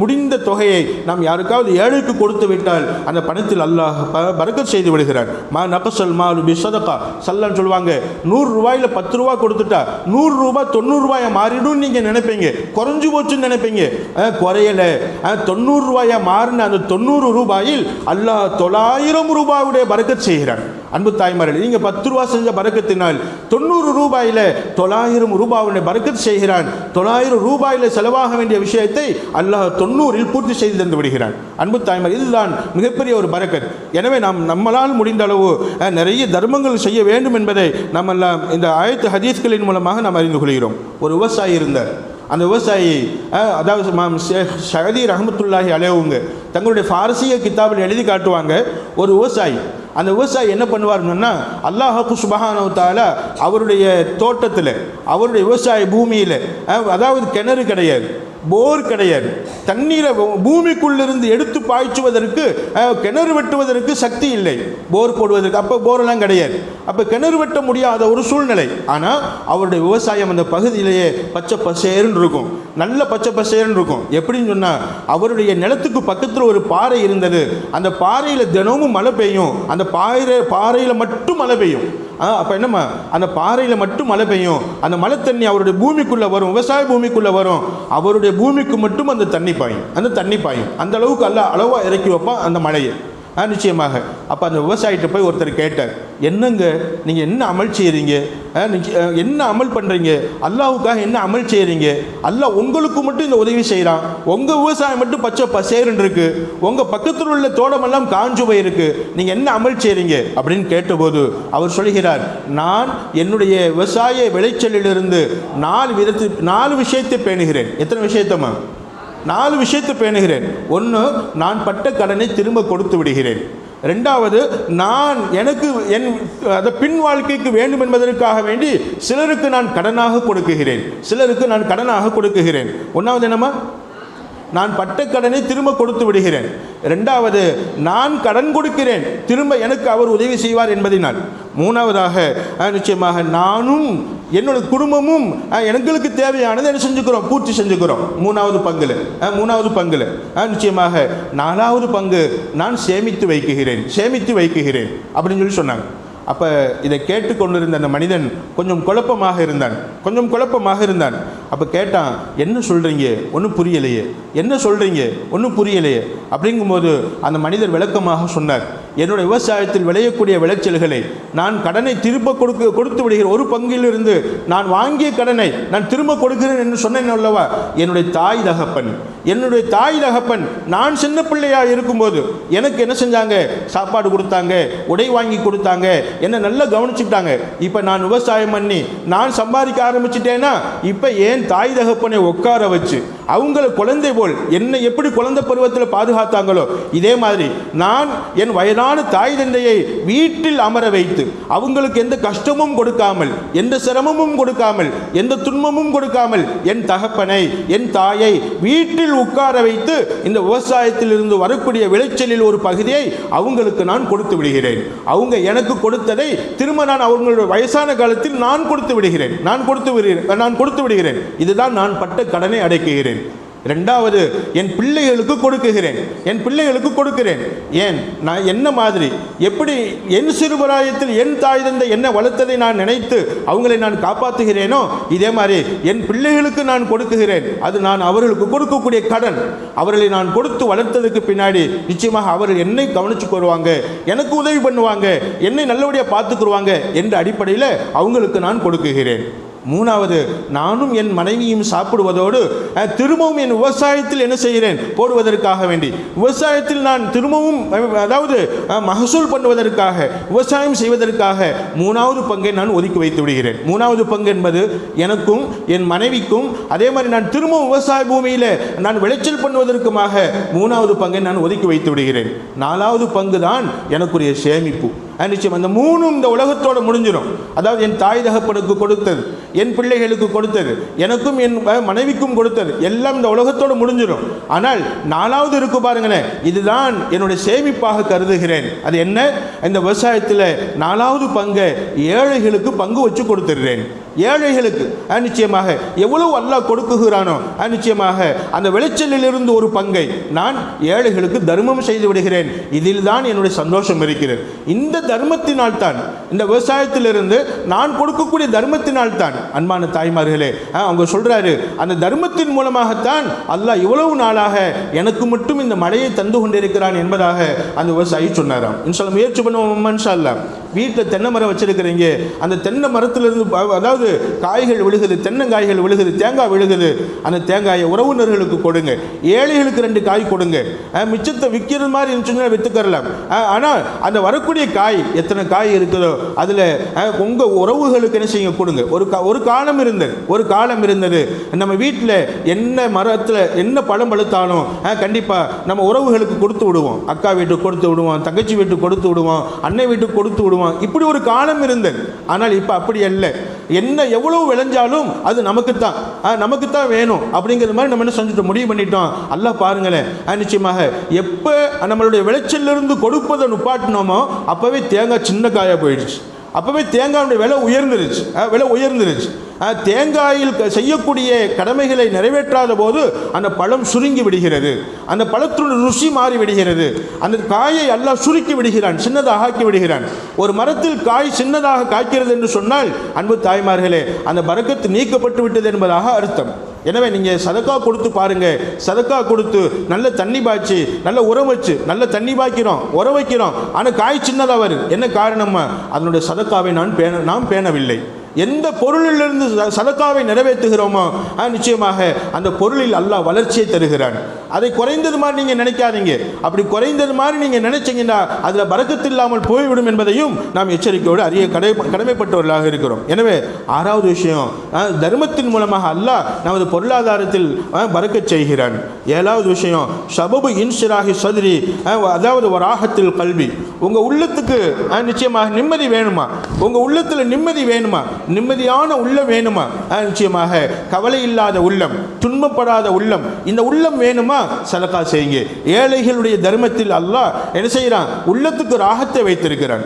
Speaker 1: முடிந்த தொகையை நாம் யாருக்காவது ஏழைக்கு கொடுத்து விட்டால் அந்த பணத்தில் அல்லாஹ் பரக்கத் செய்து விடுகிறார். மா நகசல் மாலு பி சதகா சல்லான்னு சொல்லுவாங்க. 100 ரூபாயில் 10 ரூபாய் கொடுத்துட்டா 100 ரூபாய் 90 ரூபாயை மாறிடும் நீங்கள் நினைப்பீங்க, குறைஞ்சு போச்சுன்னு நினைப்பீங்க. குறையலை, 90 ரூபாயை மாறின அந்த 90 ரூபாயில் அல்லாஹ் 900 ரூபாயுடைய பரக்கத் செய்கிறான். அன்பு தாய்மார்கள், நீங்கள் 10 ரூபா செஞ்ச பரக்கத்தினால் 90 ரூபாயில் 900 ரூபாயுடைய பரக்கத் செய்கிறான். 900 ரூபாயில் செலவாக வேண்டிய விஷயத்தை அல்லாஹ் 90இல் பூர்த்தி செய்து தந்து விடுகிறான். அன்பு தாய்மார், இதுதான் மிகப்பெரிய ஒரு பரக்கத். எனவே நாம் நம்மளால் முடிந்த அளவு நிறைய தர்மங்கள் செய்ய வேண்டும் என்பதை நம்ம எல்லாம் இந்த ஆயத்து ஹதீஸ்களின் மூலமாக நாம் அறிந்து கொள்கிறோம். ஒரு விவசாயி இருந்தார். அந்த விவசாயி அதாவது ஷஹதி ரஹமத்துல்லாஹி அலைஹுங்க தங்களுடைய ஃபாரசிய கிதாபில் எழுதி காட்டுவாங்க. ஒரு விவசாயி, அந்த விவசாயி என்ன பண்ணுவார்னா, அல்லாஹ் சுப்ஹானஹு வ தஆலா அவருடைய தோட்டத்தில் அவருடைய விவசாய பூமியில், அதாவது கிணறு கிடையாது, போர் கிடையாது, தண்ணீரை பூமிக்குள்ளிருந்து எடுத்து பாய்ச்சுவதற்கு கிணறு வெட்டுவதற்கு சக்தி இல்லை, போர் போடுவதற்கு அப்போ போரெல்லாம் கிடையாது. அப்போ கிணறு வெட்ட முடியாத ஒரு சூழ்நிலை. ஆனால் அவருடைய விவசாயம் அந்த பகுதியிலேயே பச்சை பசேர்ன்னு இருக்கும், நல்ல பச்சை பசேர்ன்னு இருக்கும். எப்படின்னு சொன்னால், அவருடைய நிலத்துக்கு பக்கத்தில் ஒரு பாறை இருந்தது. அந்த பாறையில் தினமும் மழை பெய்யும், அந்த பாறையில் மட்டும் மழை பெய்யும். அப்போ என்னம்மா, அந்த பாறையில் மட்டும் மழை பெய்யும், அந்த மழை தண்ணி அவருடைய பூமிக்குள்ளே வரும், விவசாய பூமிக்குள்ளே வரும், அவருடைய பூமிக்கு மட்டும் அந்த தண்ணி பாயும், அந்த அளவுக்கு அளவாக இறக்கி வைப்பான் அந்த மழையை. நிச்சயமாக. அப்போ அந்த விவசாயிட்ட போய் ஒருத்தர் கேட்டார், என்னங்க நீங்கள் என்ன அமல் செய்கிறீங்க, என்ன அமல் பண்ணுறீங்க, அல்லாஹ்வுக்காக என்ன அமல் செய்கிறீங்க, அல்லாஹ் உங்களுக்கு மட்டும் இந்த உதவி செய்கிறான், உங்கள் விவசாயம் மட்டும் பச்சை பசேருன்னு இருக்குது, உங்கள் பக்கத்தில் உள்ள தோட்டமெல்லாம் காஞ்சு போயிருக்கு, நீங்கள் என்ன அமல் செய்கிறீங்க அப்படின்னு கேட்டபோது அவர் சொல்கிறார், நான் என்னுடைய விவசாய விளைச்சலிலிருந்து 4 விஷயத்தை பேணுகிறேன். எத்தனை விஷயத்தம்மா? 4 விஷயத்தை பேணுகிறேன். 1, நான் பட்ட கடனை திரும்ப கொடுத்து விடுகிறேன். 2வது, நான் எனக்கு அந்த பின் வாழ்க்கைக்கு வேண்டும் என்பதற்காக வேண்டி சிலருக்கு நான் கடனாக கொடுக்குகிறேன். 1வது என்னம்மா? நான் பட்ட கடனை திரும்ப கொடுத்து விடுகிறேன். 2வது, நான் கடன் கொடுக்கிறேன், திரும்ப எனக்கு அவர் உதவி செய்வார் என்பதினால். 3வதாக நிச்சயமாக நானும் என்னோட குடும்பமும் எங்களுக்கு தேவையானதை என்ன செஞ்சுக்கிறோம், பூர்த்தி செஞ்சுக்கிறோம். 3வது பங்குல நிச்சயமாக 4வது பங்கு நான் சேமித்து வைக்குகிறேன் அப்படின்னு சொல்லி சொன்னாங்க. அப்போ இதை கேட்டுக்கொண்டிருந்த அந்த மனிதன் கொஞ்சம் குழப்பமாக இருந்தான். அப்போ கேட்டான், என்ன சொல்கிறீங்க, ஒன்றும் புரியலையே அப்படிங்கும்போது அந்த மனிதர் விளக்கமாக சொன்னார், என்னுடைய விவசாயத்தில் விளையக்கூடிய விளைச்சல்களை நான் கடனை திரும்ப கொடுத்து விடுகிறேன். 1 பங்கிலிருந்து நான் வாங்கிய கடனை நான் திரும்ப கொடுக்கிறேன் என்று சொன்னேன் அல்லவா. என்னுடைய தாய் தகப்பன் நான் சின்ன பிள்ளையாக இருக்கும்போது எனக்கு என்ன செஞ்சாங்க, சாப்பாடு கொடுத்தாங்க, உடை வாங்கி கொடுத்தாங்க, என்ன நல்லா கவனிச்சுக்கிட்டாங்க. இப்போ நான் விவசாயம் பண்ணி நான் சம்பாதிக்க ஆரம்பிச்சிட்டேன்னா இப்போ ஏன் தாய் தகப்பனை உட்கார வச்சு அவங்கள குழந்தை போல் என்னை எப்படி குழந்தை பருவத்தில் பாதுகாத்தாங்களோ இதே மாதிரி நான் என் வயதான தாய் தந்தையை வீட்டில் அமர வைத்து அவங்களுக்கு எந்த கஷ்டமும் கொடுக்காமல், எந்த சிரமமும் கொடுக்காமல், எந்த துன்பமும் கொடுக்காமல் என் தகப்பனை என் தாயை வீட்டில் உட்கார வைத்து இந்த விவசாயத்தில் இருந்து வரக்கூடிய விளைச்சலில் ஒரு பகுதியை அவங்களுக்கு நான் கொடுத்து விடுகிறேன். அவங்க எனக்கு கொடுத்ததை திரும்ப நான் அவங்களுடைய வயசான காலத்தில் நான் கொடுத்து விடுகிறேன். இதுதான் நான் பட்ட கடனை அடைக்குகிறேன். 2வது, என் பிள்ளைகளுக்கு கொடுக்கிறேன். ஏன் நான் என்ன மாதிரி எப்படி என் சிறுபிராயத்தில் என் தாய் தந்தை என்ன வளர்த்ததை நான் நினைத்து அவங்களை நான் காப்பாற்றுகிறேனோ இதே மாதிரி என் பிள்ளைகளுக்கு நான் கொடுக்குகிறேன். அது நான் அவர்களுக்கு கொடுக்கக்கூடிய கடன். அவர்களை நான் கொடுத்து வளர்த்ததுக்கு பின்னாடி நிச்சயமாக அவர்கள் என்னை கவனிச்சுக்கு வருவாங்க, எனக்கு உதவி பண்ணுவாங்க, என்னை நல்லபடியாக பார்த்துக்குருவாங்க என்ற அடிப்படையில் அவங்களுக்கு நான் கொடுக்குகிறேன். மூணாவது, நானும் என் மனைவியும் சாப்பிடுவதோடு திரும்பவும் என் விவசாயத்தில் என்ன செய்கிறேன், போடுவதற்காக வேண்டி விவசாயத்தில் நான் திரும்பவும் அதாவது மகசூல் பண்ணுவதற்காக, விவசாயம் செய்வதற்காக மூணாவது பங்கை நான் ஒதுக்கி வைத்து விடுகிறேன். மூணாவது பங்கு என்பது எனக்கும் என் மனைவிக்கும், அதே மாதிரி நான் திரும்பவும் விவசாய பூமியில் நான் விளைச்சல் பண்ணுவதற்குமாக மூணாவது பங்கை நான் ஒதுக்கி வைத்து விடுகிறேன். நாலாவது பங்கு தான் எனக்குரிய சேமிப்பு. நிச்சயம் அந்த மூணும் இந்த உலகத்தோடு முடிஞ்சிடும். அதாவது என் தாய் தகப்பனுக்கு கொடுத்தது, என் பிள்ளைகளுக்கு கொடுத்தது, எனக்கும் என் மனைவிக்கும் கொடுத்தது எல்லாம் இந்த உலகத்தோடு முடிஞ்சிடும். ஆனால் நாலாவது இருக்கு பாருங்களேன், இதுதான் என்னுடைய சேமிப்பாக கருதுகிறேன். அது என்ன? இந்த விவசாயத்தில் நாலாவது பங்கை ஏழைகளுக்கு பங்கு வச்சு கொடுத்துடுறேன். ஏழைகளுக்கு நிச்சயமாக எவ்வளவு அல்லாஹ் கொடுக்குகிறானோ நிச்சயமாக அந்த விளைச்சலிலிருந்து ஒரு பங்கை நான் ஏழைகளுக்கு தர்மம் செய்து விடுகிறேன். இதில் தான் என்னுடைய சந்தோஷம் இருக்கிறது. இந்த தர்மத்தினால் தான், இந்த விவசாயத்திலிருந்து நான் கொடுக்கக்கூடிய தர்மத்தினால் தான் அன்பான தாய்மார்களே, அவங்க சொல்றாரு, அந்த தர்மத்தின் மூலமாகத்தான் அல்லாஹ் இவ்வளவு நாளாக எனக்கு மட்டும் இந்த மழையை தந்து கொண்டிருக்கிறான் என்பதாக அந்த விவசாயி சொன்னாராம். இன்ஷால்லா முயற்சி பண்ணுவோம். இன்ஷா அல்லாஹ் வீட்டில் தென்னை மரம் வச்சிருக்கிறீங்க, அந்த தென்னை மரத்திலிருந்து அதாவது காய்கள் விழுகுது, தென்னங்காய்கள் விழுகுது, தேங்காய் விழுகுது, அந்த தேங்காயை உறவினர்களுக்கு கொடுங்க, ஏழைகளுக்கு 2 காய் கொடுங்க. மிச்சத்தை விற்கிறது மாதிரி இருந்துச்சுன்னா விற்றுக்கரலாம். ஆனால் அந்த வரக்கூடிய காய் எத்தனை காய் இருக்குதோ அதில் உங்கள் உறவுகளுக்கு என்ன செய்ய கொடுங்க. ஒரு காலம் இருந்தது நம்ம வீட்டில் என்ன மரத்தில் என்ன பழம் பழுத்தாலும் கண்டிப்பாக நம்ம உறவுகளுக்கு கொடுத்து விடுவோம். அக்கா வீட்டுக்கு கொடுத்து விடுவோம், தங்கச்சி வீட்டுக்கு கொடுத்து விடுவோம், அன்னை வீட்டுக்கு கொடுத்து விடுவோம். இப்படி ஒரு காலம் இருந்தது. ஆனால் இப்போ அப்படி அல்ல. என்ன எவ்வளவு விளைஞ்சாலும் அது நமக்கு தான் வேணும் அப்படிங்கிற மாதிரி நம்ம என்ன செஞ்சுட்டு முடிவு பண்ணிட்டோம். அல்லாஹ் பாருங்களேன், நிச்சயமாக எப்போ நம்மளுடைய விளைச்சலிருந்து கொடுப்பதை நுப்பாட்டினோமோ அப்போவே தேங்காய் சின்ன காயாக போயிடுச்சு. அப்போவே தேங்காயுடைய விலை உயர்ந்துருச்சு. தேங்காயில் செய்யக்கூடிய கடமைகளை நிறைவேற்றாத போது அந்த பழம் சுருங்கி விடுகிறது, அந்த பழத்தினுடைய ருசி மாறி விடுகிறது. அந்த காயை அல்லாஹ் சுருக்கி விடுகிறான், சின்னதாக ஆக்கி விடுகிறான். ஒரு மரத்தில் காய் சின்னதாக காய்க்கிறது என்று சொன்னால் அன்பு தாய்மார்களே, அந்த பரக்கத்து நீக்கப்பட்டு விட்டது என்பதாக அர்த்தம். எனவே நீங்கள் சதக்கா கொடுத்து பாருங்கள். சதக்கா கொடுத்து நல்ல தண்ணி பாய்ச்சி, நல்ல உரம் வச்சு, நல்ல தண்ணி பாய்க்கிறோம், உரம் வைக்கிறோம், ஆனால் காய் சின்னதாக வருது. என்ன காரணமா? அதனுடைய சதக்காவை நாம் பேணவில்லை. எந்த பொருளிலிருந்து சதக்காவை நிறைவேற்றுகிறோமோ நிச்சயமாக அந்த பொருளில் அல்லாஹ் வளர்ச்சியை தருகிறான். அதை குறைந்தது மாதிரி நீங்கள் நினைக்காதீங்க. அப்படி குறைந்தது மாதிரி நீங்கள் நினைச்சீங்கன்னா அதில் பரக்கத்து இல்லாமல் போய்விடும் என்பதையும் நாம் எச்சரிக்கையோடு அறிய கடமைப்பட்டவர்களாக இருக்கிறோம். எனவே 6வது விஷயம், தர்மத்தின் மூலமாக அல்லாஹ் நமது பொருளாதாரத்தில் பரக்கச் செய்கிறான். 7வது விஷயம், சபபு இன்ஷிராஹி சதுரி, அதாவது வராஹத்தில் கல்வி. உங்கள் உள்ளத்துக்கு நிச்சயமாக நிம்மதி வேணுமா? உங்கள் உள்ளத்தில் நிம்மதி வேணுமா? நிம்மதியான உள்ளம் வேணுமா? நிச்சயமாக கவலை இல்லாத உள்ளம், துன்பப்படாத உள்ளம், இந்த உள்ளம் வேணுமா? சதகா செய்யுங்க. ஏழைகளுடைய தர்மத்தில் அல்லாஹ் என்ன செய்கிறான்? உள்ளத்துக்கு ராகத்தை வைத்திருக்கிறான்.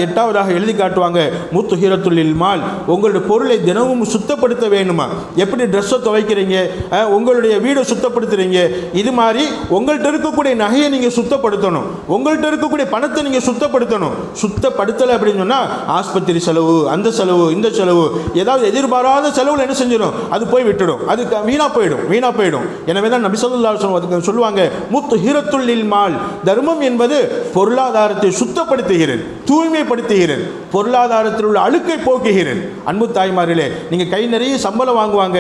Speaker 1: 8வதாக எழுதி காட்டுவாங்க, முத்துஹிரத்துல் மால், உங்களுடைய பொருளை தினமும் சுத்தப்படுத்த வேணுமா? எப்படி ட்ரெஸ்ஸை துவைக்கிறீங்க, உங்களுடைய வீடை சுத்தப்படுத்துறீங்க, இது மாதிரி உங்கள்கிட்ட இருக்கக்கூடிய நகையை நீங்கள் சுத்தப்படுத்தணும், உங்கள்கிட்ட இருக்கக்கூடிய பணத்தை நீங்கள் சுத்தப்படுத்தணும். சுத்தப்படுத்தலை அப்படின்னு சொன்னால் ஆஸ்பத்திரி செலவு, அந்த செலவு, இந்த செலவு, ஏதாவது எதிர்பாராத செலவுல என்ன செஞ்சிடும்? அது போய் விட்டுடும், அது வீணா போயிடும். எனவே தான் நபி ஸல்லல்லாஹு அலைஹி வஸல்லம் சொல்லுவாங்க, முத்துஹிரத்துல் மால், தர்மம் என்பது பொருளாதாரத்தை சுத்தப்படுத்துகிறது, தூய்மைப்படுத்துகிறது, பொருளாதாரத்தில் உள்ள அழுக்கை போக்குகிறது. அன்பு தாய்மார்களே, நீங்க கை நிறைய சம்பளம் வாங்குவாங்க,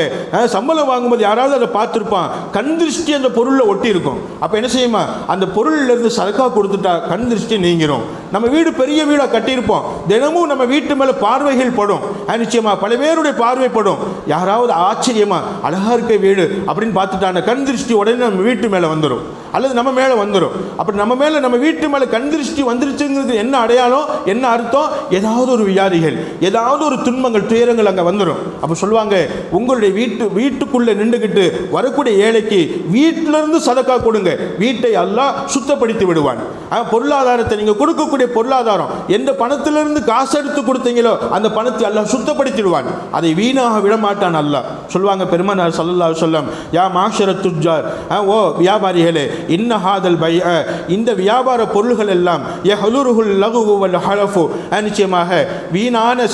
Speaker 1: சம்பளம் வாங்கும்போது யாராவது அதை பார்த்துருப்பான், கண் திருஷ்டி அந்த பொருளில் ஒட்டி இருக்கும். அப்போ என்ன செய்யுமா? அந்த பொருளில் இருந்து சதக்கா கொடுத்துட்டா கண் திருஷ்டி நீங்கிரும். நம்ம வீடு பெரிய வீடாக கட்டியிருப்போம், தினமும் நம்ம வீட்டு மேலே பார்வைகள் படும், நிச்சயமா பல பேருடைய பார்வைப்படும். யாராவது ஆச்சரியமா அழகா இருக்க வீடு அப்படின்னு பார்த்துட்டாங்க, கண் திருஷ்டி உடனே நம்ம வீட்டு மேலே வந்துடும், அல்லது நம்ம மேலே வந்துடும். அப்படி நம்ம வீட்டு மேலே கண் திருஷ்டி வந்துருச்சுங்கிறது என்ன அடையாளம், என்ன அர்த்தம்? ஏதாவது ஒரு வியாதிகள், ஏதாவது ஒரு துன்பங்கள், துயரங்கள் அங்கே வந்துடும். அப்போ சொல்லுவாங்க, உங்களுடைய வீட்டுக்குள்ளே நின்றுக்கிட்டு வரக்கூடிய ஏழைக்கு வீட்டிலிருந்து சதக்கா கொடுங்க, வீட்டை அல்லாஹ் சுத்தப்படுத்தி விடுவான். பொருளாதாரத்தை நீங்கள் கொடுக்கக்கூடிய பொருளாதாரம், எந்த பணத்திலிருந்து காசு எடுத்து கொடுத்தீங்களோ அந்த பணத்தை அல்லாஹ் சுத்தப்படுத்திடுவான், அதை வீணாக விடமாட்டான் அல்லாஹ். சொல்லுவாங்க பெருமானார் ஸல்லல்லாஹு அலைஹி வஸல்லம், யா மாஷர துஜ்ஜார், ஓ வியாபாரிகளே, இன்னஹாதல் பை, இந்த வியாபார பொருள்கள் எல்லாம் யஹலுருஹுல் லகுவு வல் ஹலஃபு, நிச்சயமாக வீணான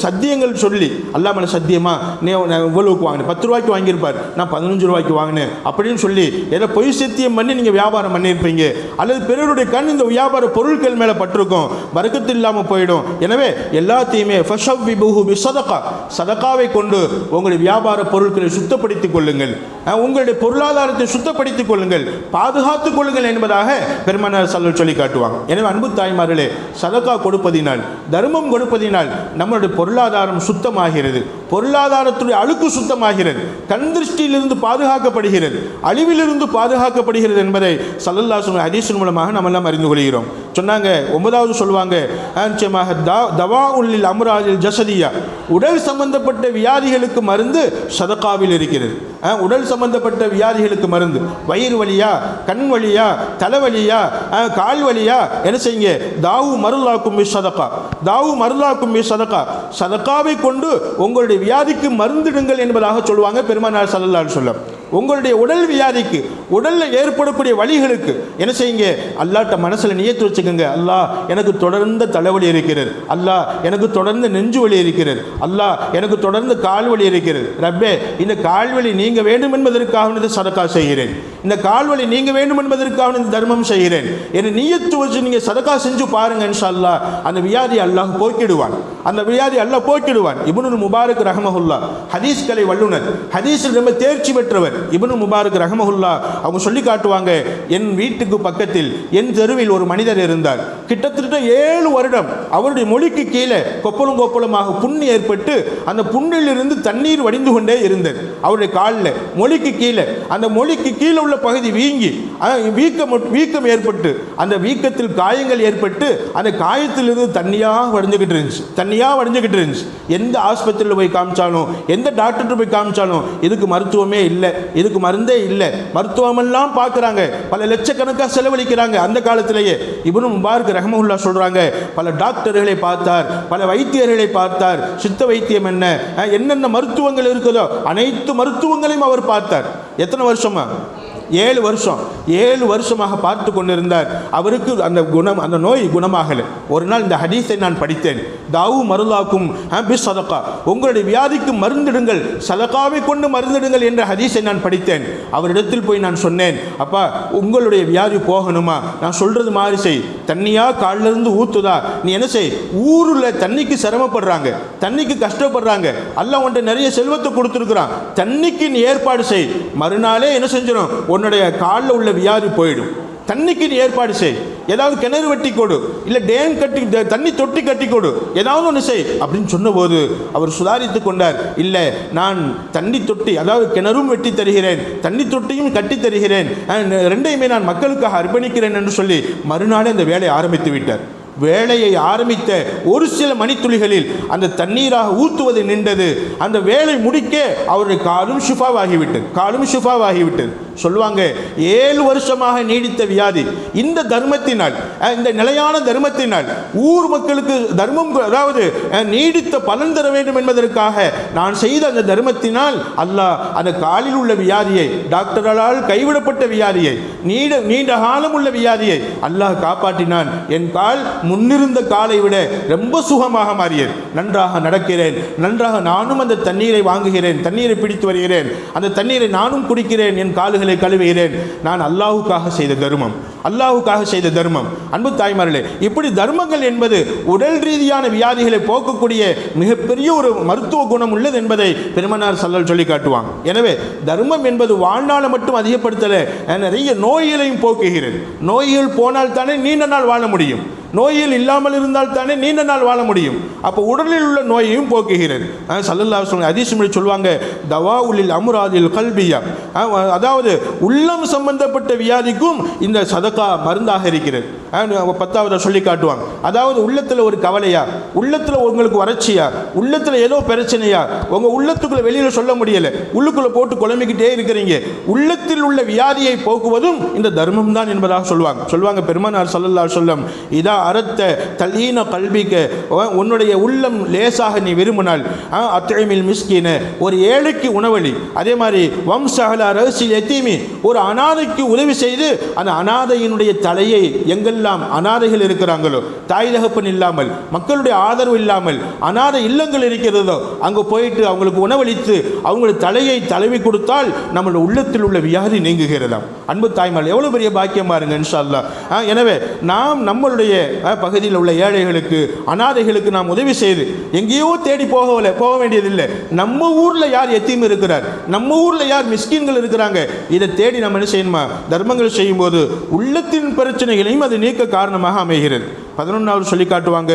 Speaker 1: சத்தியங்கள் சொல்லி அல்லாஹ் மேலே சத்தியமா நீ இவ்வளவுக்கு வாங்கினேன், 10 ரூபாய்க்கு வாங்கியிருப்பார், நான் 15 ரூபாய்க்கு வாங்கினேன் அப்படின்னு சொல்லி ஏதோ பொய் சத்தியம் பண்ணி நீங்கள் வியாபாரம் பண்ணியிருப்பீங்க. அல்லது பிறருடைய கண் இந்த வியாபார பொருட்கள் மேலே பட்டிருக்கும், பரக்கத்து இல்லாமல் போயிடும். எனவே எல்லாத்தையுமே சதகாவை கொண்டு உங்களுடைய வியாபார பொருட்களை சுத்தப்படுத்திக் கொள்ளுங்கள், உங்களுடைய பொருளாதாரத்தை சுத்தப்படுத்திக் கொள்ளுங்கள், பாதுகாத்துக் கொள்ளுங்கள் என்பதாக பெருமானார் ஸல்லல்லாஹு சொல்லி காட்டுவாங்க. எனவே அன்பு தாய்மார்களே, சதகா கொடுப்பதினால், தர்மம் கொடுப்பதினால் நம்மளுடைய பொருளாதாரம் சுத்தமாகிறது, பொருளாதாரத்துடைய அழுக்கு சுத்தமாகிறது, கண் திருஷ்டியிலிருந்து பாதுகாக்கப்படுகிறது, அழிவிலிருந்து பாதுகாக்கப்படுகிறது என்பதை ஸல்லல்லாஹு அலைஹி வஸல்லம் ஹதீஸின் மூலமாக நம்ம எல்லாம் அறிந்து கொள்கிறோம். சொன்னாங்க, 9வது சொல்லுவாங்க, நிச்சயமாக தவாஉல் அம்ராதில் ஜஸதியா, உடல் சம்பந்தப்பட்ட வியாதிகளுக்கு மருந்து சதகாவில் இருக்கிறது. உடல் சம்பந்தப்பட்ட வியாதிகளுக்கு மருந்து, வயிறு வலியா, கண் வலியா, தலைவலியா, கால் வலியா, என்ன செய்யுங்க, தாவு மருளாக்கும் சதகா, தாவு மருளாக்கும் சதகா, சதகாவை கொண்டு உங்களுடைய வியாதிக்கு மருந்திடுங்கள் என்பதாக சொல்லுவாங்க பெருமானார் ஸல்லல்லாஹு அலைஹி வஸல்லம். உங்களுடைய உடல் வியாதிக்கு, உடலில் ஏற்படக்கூடிய வலிகளுக்கு என்ன செய்யுங்க, அல்லாஹ்ட்ட மனசில் நியத்து வச்சுக்கோங்க, அல்லாஹ் எனக்கு தொடர்ந்து தலைவலி இருக்கிறது, அல்லாஹ் எனக்கு தொடர்ந்து நெஞ்சு வலி இருக்கிறது, அல்லாஹ் எனக்கு தொடர்ந்து கால்வலி இருக்கிறது, ரப்பே இந்த கால்வலி நீங்க வேண்டும் என்பதற்காக சதகா செய்கிறேன், இந்த கால்வலி நீங்க வேண்டும் என்பதற்காக தர்மம் செய்கிறேன் என்று நியத்து வச்சு நீங்க சதகா செஞ்சு பாருங்க, இன்ஷா அல்லாஹ் அந்த வியாதி அல்லாஹ் போக்கிடுவான், அந்த வியாதி அல்லாஹ் போக்கிடுவான். இப்னுல் முபாரக் ரஹ்மஹுல்லாஹ் ஹதீஸ் கலை வல்லுனர், ஹதீஸில் ரொம்ப தேர்ச்சி பெற்றவர் இப்னு முபாரக் ரஹ்மஹுல்லாஹ் அவங்க சொல்லி காட்டுவாங்க, என் வீட்டுக்கு பக்கத்தில் என் தெருவில் ஒரு மனிதர் இருந்தார். கிட்டத்தட்ட 7 வருடம் அவருடைய மொழிக்கு கீழே கொப்பளமாக புண்ணு ஏற்பட்டு அந்த புண்ணிலிருந்து தண்ணீர் வடிந்து கொண்டே இருந்தது. அவருடைய காலில் மொழிக்கு கீழே, அந்த மொழிக்கு கீழே உள்ள பகுதி வீங்கி வீக்கம் ஏற்பட்டு அந்த வீக்கத்தில் காயங்கள் ஏற்பட்டு அந்த காயத்திலிருந்து தண்ணியாக வடிஞ்சுக்கிட்டு இருந்துச்சு. எந்த ஆஸ்பத்திரியில் போய் காமிச்சாலும், எந்த டாக்டர்கிட்ட போய் காமிச்சாலும் இதுக்கு மருத்துவமே இல்லை, இதுக்கு மருந்தே இல்லை, மருத்துவமெல்லாம் பார்க்குறாங்க, பல லட்சக்கணக்காக செலவழிக்கிறாங்க. அந்த காலத்திலேயே இப்னு முபாரக் ரஹ்மஹுல்லாஹ் சொல்றாங்க, பல டாக்டர்களை பார்த்தார், பல வைத்தியர்களை பார்த்தார், சித்த வைத்தியம் என்னென்ன மருத்துவங்கள் இருக்குதோ அனைத்து மருத்துவங்களையும் அவர் பார்த்தார். எத்தனை வருஷமா? 7 வருஷம். 7 வருஷமாக பார்த்து கொண்டிருந்தார். அவருக்கு அந்த நோய் குணமாகலை. ஒரு நாள் இந்த ஹதீஸை நான் படித்தேன், தாவு மருளாக்கும் சதகா, உங்களுடைய வியாதிக்கு மருந்திடுங்கள், சதகாவை கொண்டு மருந்திடுங்கள் என்ற ஹதீஸை நான் படித்தேன். அவரிடத்தில் போய் நான் சொன்னேன், அப்பா உங்களுடைய வியாதி போகணுமா, நான் சொல்றது மாதிரி செய், தண்ணியா காலில் இருந்து ஊத்துதா, நீ என்ன செய், ஊரில் தண்ணிக்கு சிரமப்படுறாங்க, தண்ணிக்கு கஷ்டப்படுறாங்க, அல்லாஹ் உன்கிட்ட நிறைய செல்வத்தை கொடுத்துருக்குறான், தண்ணிக்கு நீ ஏற்பாடு செய், மறுநாளே என்ன செஞ்சிடும், உன்னுடைய காலில் உள்ள வியாதி போயிடும். தண்ணிக்கு நீ ஏற்பாடு செய், ஏதாவது கிணறு வெட்டி கொடு, இல்லை டேம் கட்டி தண்ணி தொட்டி கட்டி கொடு, ஏதாவது ஒன்று செய் அப்படின்னு சொன்னபோது அவர் சுதாரித்து கொண்டார். இல்லை, நான் தண்ணி தொட்டி, அதாவது கிணறும் வெட்டி தருகிறேன், தண்ணி தொட்டியும் கட்டி தருகிறேன், ரெண்டையுமே நான் மக்களுக்காக அர்ப்பணிக்கிறேன் என்று சொல்லி மறுநாளே அந்த வேலையை ஆரம்பித்து விட்டார். வேலையை ஆரம்பித்த ஒரு சில மணித்துளிகளில் அந்த தண்ணீராக ஊற்றுவது நின்றது. அந்த வேலை முடிக்க அவருடைய காலும் ஷிஃபாவாகிவிட்டது. சொல்லுவாங்க, 7 வருஷமாக நீடித்த வியாதி இந்த தர்மத்தினால், இந்த நிலையான தர்மத்தினால் ஊர் மக்களுக்கு தர்மம், அதாவது நீடித்த பலன் தர வேண்டும் என்பதற்காக நான் செய்த அந்த தர்மத்தினால் அல்லாஹ் அந்த காலில் உள்ள வியாதியை, டாக்டர்களால் கைவிடப்பட்ட வியாதியை, நீண்ட காலம் உள்ள வியாதியை அல்லாஹ் காப்பாற்றினான். என் கால் முன்னிருந்த காலை விட ரொம்ப சுகமாக மாறியது. நன்றாக நடக்கிறேன், நன்றாக நானும் அந்த தண்ணீரை வாங்குகிறேன், தண்ணீரை பிடித்து வருகிறேன், அந்த தண்ணீரை நானும் குடிக்கிறேன், என் கால்களை கழுவுகிறேன். நான் அல்லாஹுக்காக செய்த தர்மம். அன்பு தாய்மார்களே, இப்படி தர்மங்கள் என்பது உடல் ரீதியான வியாதிகளை போக்கக்கூடிய மிகப்பெரிய ஒரு மருத்துவ குணம் உள்ளது என்பதை பெருமானார் ஸல்லல்லாஹு சொல்லி காட்டுவாங்க. எனவே தர்மம் என்பது வாழ்நாளை மட்டும் அதிகப்படுத்தல, நிறைய நோய்களையும் போக்குகிறது. நோய்கள் போனால் தானே நீண்ட நாள் வாழ முடியும், நோயில் இல்லாமல் இருந்தால் தானே நீண்ட நாள் வாழ முடியும். அப்போ உடலில் உள்ள நோயையும் போக்குகிறது. ஸல்லல்லாஹு அலைஹி வஸல்லம் ஹதீஸ் சொல்லுவாங்க, தவாஉல் அம்ராதில் கல்பியா, அதாவது உள்ளம் சம்பந்தப்பட்ட வியாதிக்கும் இந்த சதகா மருந்தாக இருக்கிறது. 10வது சொல்லி காட்டுவாங்க. அதாவது உள்ளத்தில் ஒரு கவலையா, உள்ளத்தில் உங்களுக்கு வறட்சியா, உள்ளத்தில் ஏதோ பிரச்சனையா, உங்கள் உள்ளத்துக்குள்ள வெளியில் சொல்ல முடியலை, உள்ளுக்குள்ளே போட்டு குழம்பிக்கிட்டே இருக்கிறீங்க, உள்ளத்தில் உள்ள வியாதியை போக்குவதும் இந்த தர்மம் தான் என்பதாக சொல்லுவாங்க. பெருமானார் ஸல்லல்லாஹு அலைஹி வஸல்லம், இதா அரத்த தலீன கல்விக்க, உன்னுடைய உள்ளம் லேசாக நீ விரும்பினால் அத்இமில் மிஸ்கீன, ஒரு ஏழைக்கு உணவளி. அதே மாதிரி வம்சஹலா ரஸில் யதீமி, ஒரு அனாதைக்கு உதவி செய்து அந்த அனாதையினுடைய தலையை, எங்கெல்லாம் அனாதைகள் இருக்கிறாங்களோ, தாய் தகப்பன் இல்லாமல், மக்களுடைய ஆதரவு இல்லாமல் அனாதை இல்லங்கள் இருக்கிறதோ அங்கே போயிட்டு அவங்களுக்கு உணவளித்து அவங்களுடைய தலையை தடவி கொடுத்தால் நம்மளுடைய உள்ளத்தில் உள்ள வியாதி நீங்குகிறதாம். அன்பு தாய்மார்கள், எவ்வளோ பெரிய பாக்கியம் பாருங்க இன்ஷா அல்லாஹ். எனவே நாம் நம்மளுடைய பகுதியில் உள்ள ஏழைகளுக்கு, அனாதைகளுக்கு நாம் உதவி செய்து எங்கேயோ தேடி போக வேண்டியதில்லை. நம்ம ஊரில் யார் எத்தீம் இருக்கிறார், நம்ம ஊரில் யார் மிஸ்கின்கள் இருக்கிறாங்க, இதை தேடி நம்ம என்ன செய்யணுமா, தர்மங்கள் செய்யும்போது உள்ளத்தின் பிரச்சனைகளையும் அது நீக்க காரணமாக அமைகிறது. 11வது சொல்லி காட்டுவாங்க,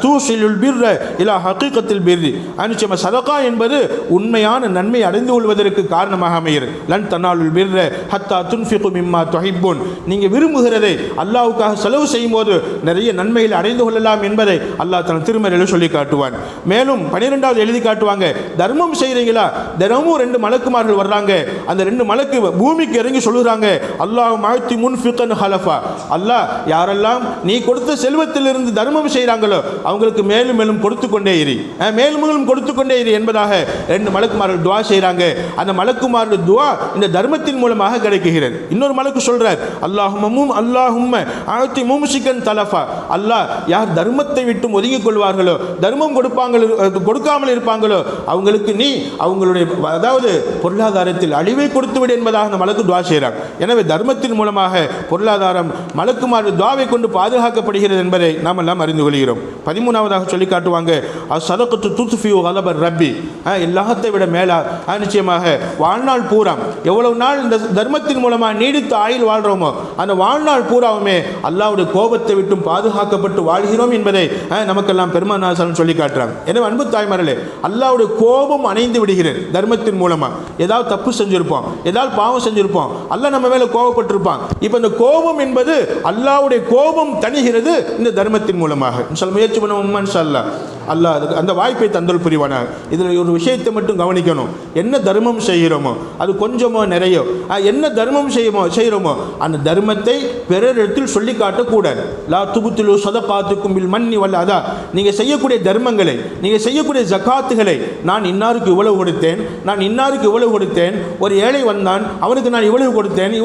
Speaker 1: தூசிலுல் பிர்ர இலா ஹகீகத்தில் பிர்ரி, நிச்சயமாக சதகா என்பது உண்மையான நன்மை அடைந்து கொள்வதற்கு காரணமாக அமைகிறது. லன் தனாலுல் பிர்ர ஹத்தா துன்ஃபிகு மிம்மா துஹிப்புன், நீங்கள் விரும்புகிறதை அல்லாஹ்வுக்காக செலவு செய்யும் போது நிறைய நன்மைகளை அடைந்து கொள்ளலாம் என்பதை அல்லாஹ் தன் திருமறையில் சொல்லி காட்டுவான். மேலும் 12வது எழுதி காட்டுவாங்க, தர்மம் செய்கிறீங்களா, தினமும் 2 மலக்குமார்கள் வர்றாங்க. அந்த 2 மலக்கு பூமிக்கு இறங்கி சொல்லுறாங்க, அல்லாஹ் மாத்தி முன்ஃபிகன் ஹலஃபா, அல்லாஹ் யாரெல்லாம் நீ கொடுத்த செல்வத்திலிருந்து தர்மம் செய்கிறாங்களோ அவங்களுக்கு மேலும் மேலும் கொடுத்து கொண்டே இரு, மேலும் மேலும் கொடுத்து கொண்டே இரு என்பதாக 2 மலக்குமார்கள் துவா செய்கிறாங்க. அந்த மலக்குமார்கள் துவா இந்த தர்மத்தின் மூலமாக கிடைக்குகிறது. இன்னொரு மலக்கு சொல்றார், அல்லாஹும்ம ஆத்தி மும்சிகன் தலஃபா, அல்லாஹ் யார் தர்மத்தை விட்டு ஒதுங்கிக் கொள்வார்களோ, தர்மம் கொடுக்காமல் இருப்பாங்களோ அவங்களுக்கு நீ அவங்களுடைய அதாவது பொருளாதாரத்தில் அழிவை கொடுத்து விடு என்பதாக அந்த மலக்கு துவா செய்கிறார். எனவே தர்மத்தின் மூலமாக பொருளாதாரம் மலக்குமார்கள் துவாவை கொண்டு பாதுகாக்கப்படுகிறது என்பதை நாம் எல்லாம் அறிந்து கொள்கிறோம். 13வதாக சொல்லி காட்டுவாங்க, சதகத்து துத்ஃபியு கலபர் ரப்பி, எல்லாத்தை விட மேலா நிச்சயமாக வாழ்நாள் பூரா எவ்வளவு நாள் இந்த தர்மத்தின் மூலமாக நீடித்த ஆயுள் வாழ்கிறோமோ அந்த வாழ்நாள் பூராவுமே அல்லாஹ்வுடைய கோபத்தை விட்டும் பாதுகாக்கப்பட்டு வாழ்கிறோம் என்பதை நமக்கெல்லாம் பெருமானார் சொல்லி காட்டுறாங்க. எனவே அன்பு தாய்மார்களே, அல்லாஹ்வுடைய கோபம் அணைந்து விடுகிறது தர்மத்தின் மூலமாக. ஏதாவது தப்பு செஞ்சிருப்போம், ஏதாவது பாவம் செஞ்சிருப்போம், அல்லாஹ் நம்ம மேலே கோபப்பட்டிருப்பான். இப்போ இந்த கோபம் என்பது அல்லாஹ்வுடைய கோபம் தணிகிறது இந்த தர்மத்தின் மூலமாக. முயற்சி பண்ணுவோம் இன்ஷா அல்லாஹ். அல்லாஹ் அந்த வாய்ப்பை தந்தல் புரிவானாக. இதில் ஒரு விஷயத்தை மட்டும் கவனிக்கணும், என்ன தர்மம் செய்கிறோமோ அது கொஞ்சமோ நிறையோ, என்ன தர்மம் செய்கிறோமோ அந்த தர்மத்தை பிறரிடத்தில் சொல்லி காட்டக்கூடாது. லா துபுத்துலு சதகாத்துக்கும் பில் மன்னி வல்ல அதா, நீங்கள் செய்யக்கூடிய தர்மங்களை, நீங்கள் செய்யக்கூடிய ஜகாத்துகளை, நான் இன்னாருக்கு இவ்வளவு கொடுத்தேன், நான் இன்னாருக்கு இவ்வளவு கொடுத்தேன், ஒரு ஏழை வந்தான் அவனுக்கு நான் இவ்வளவு கொடுத்தேன்,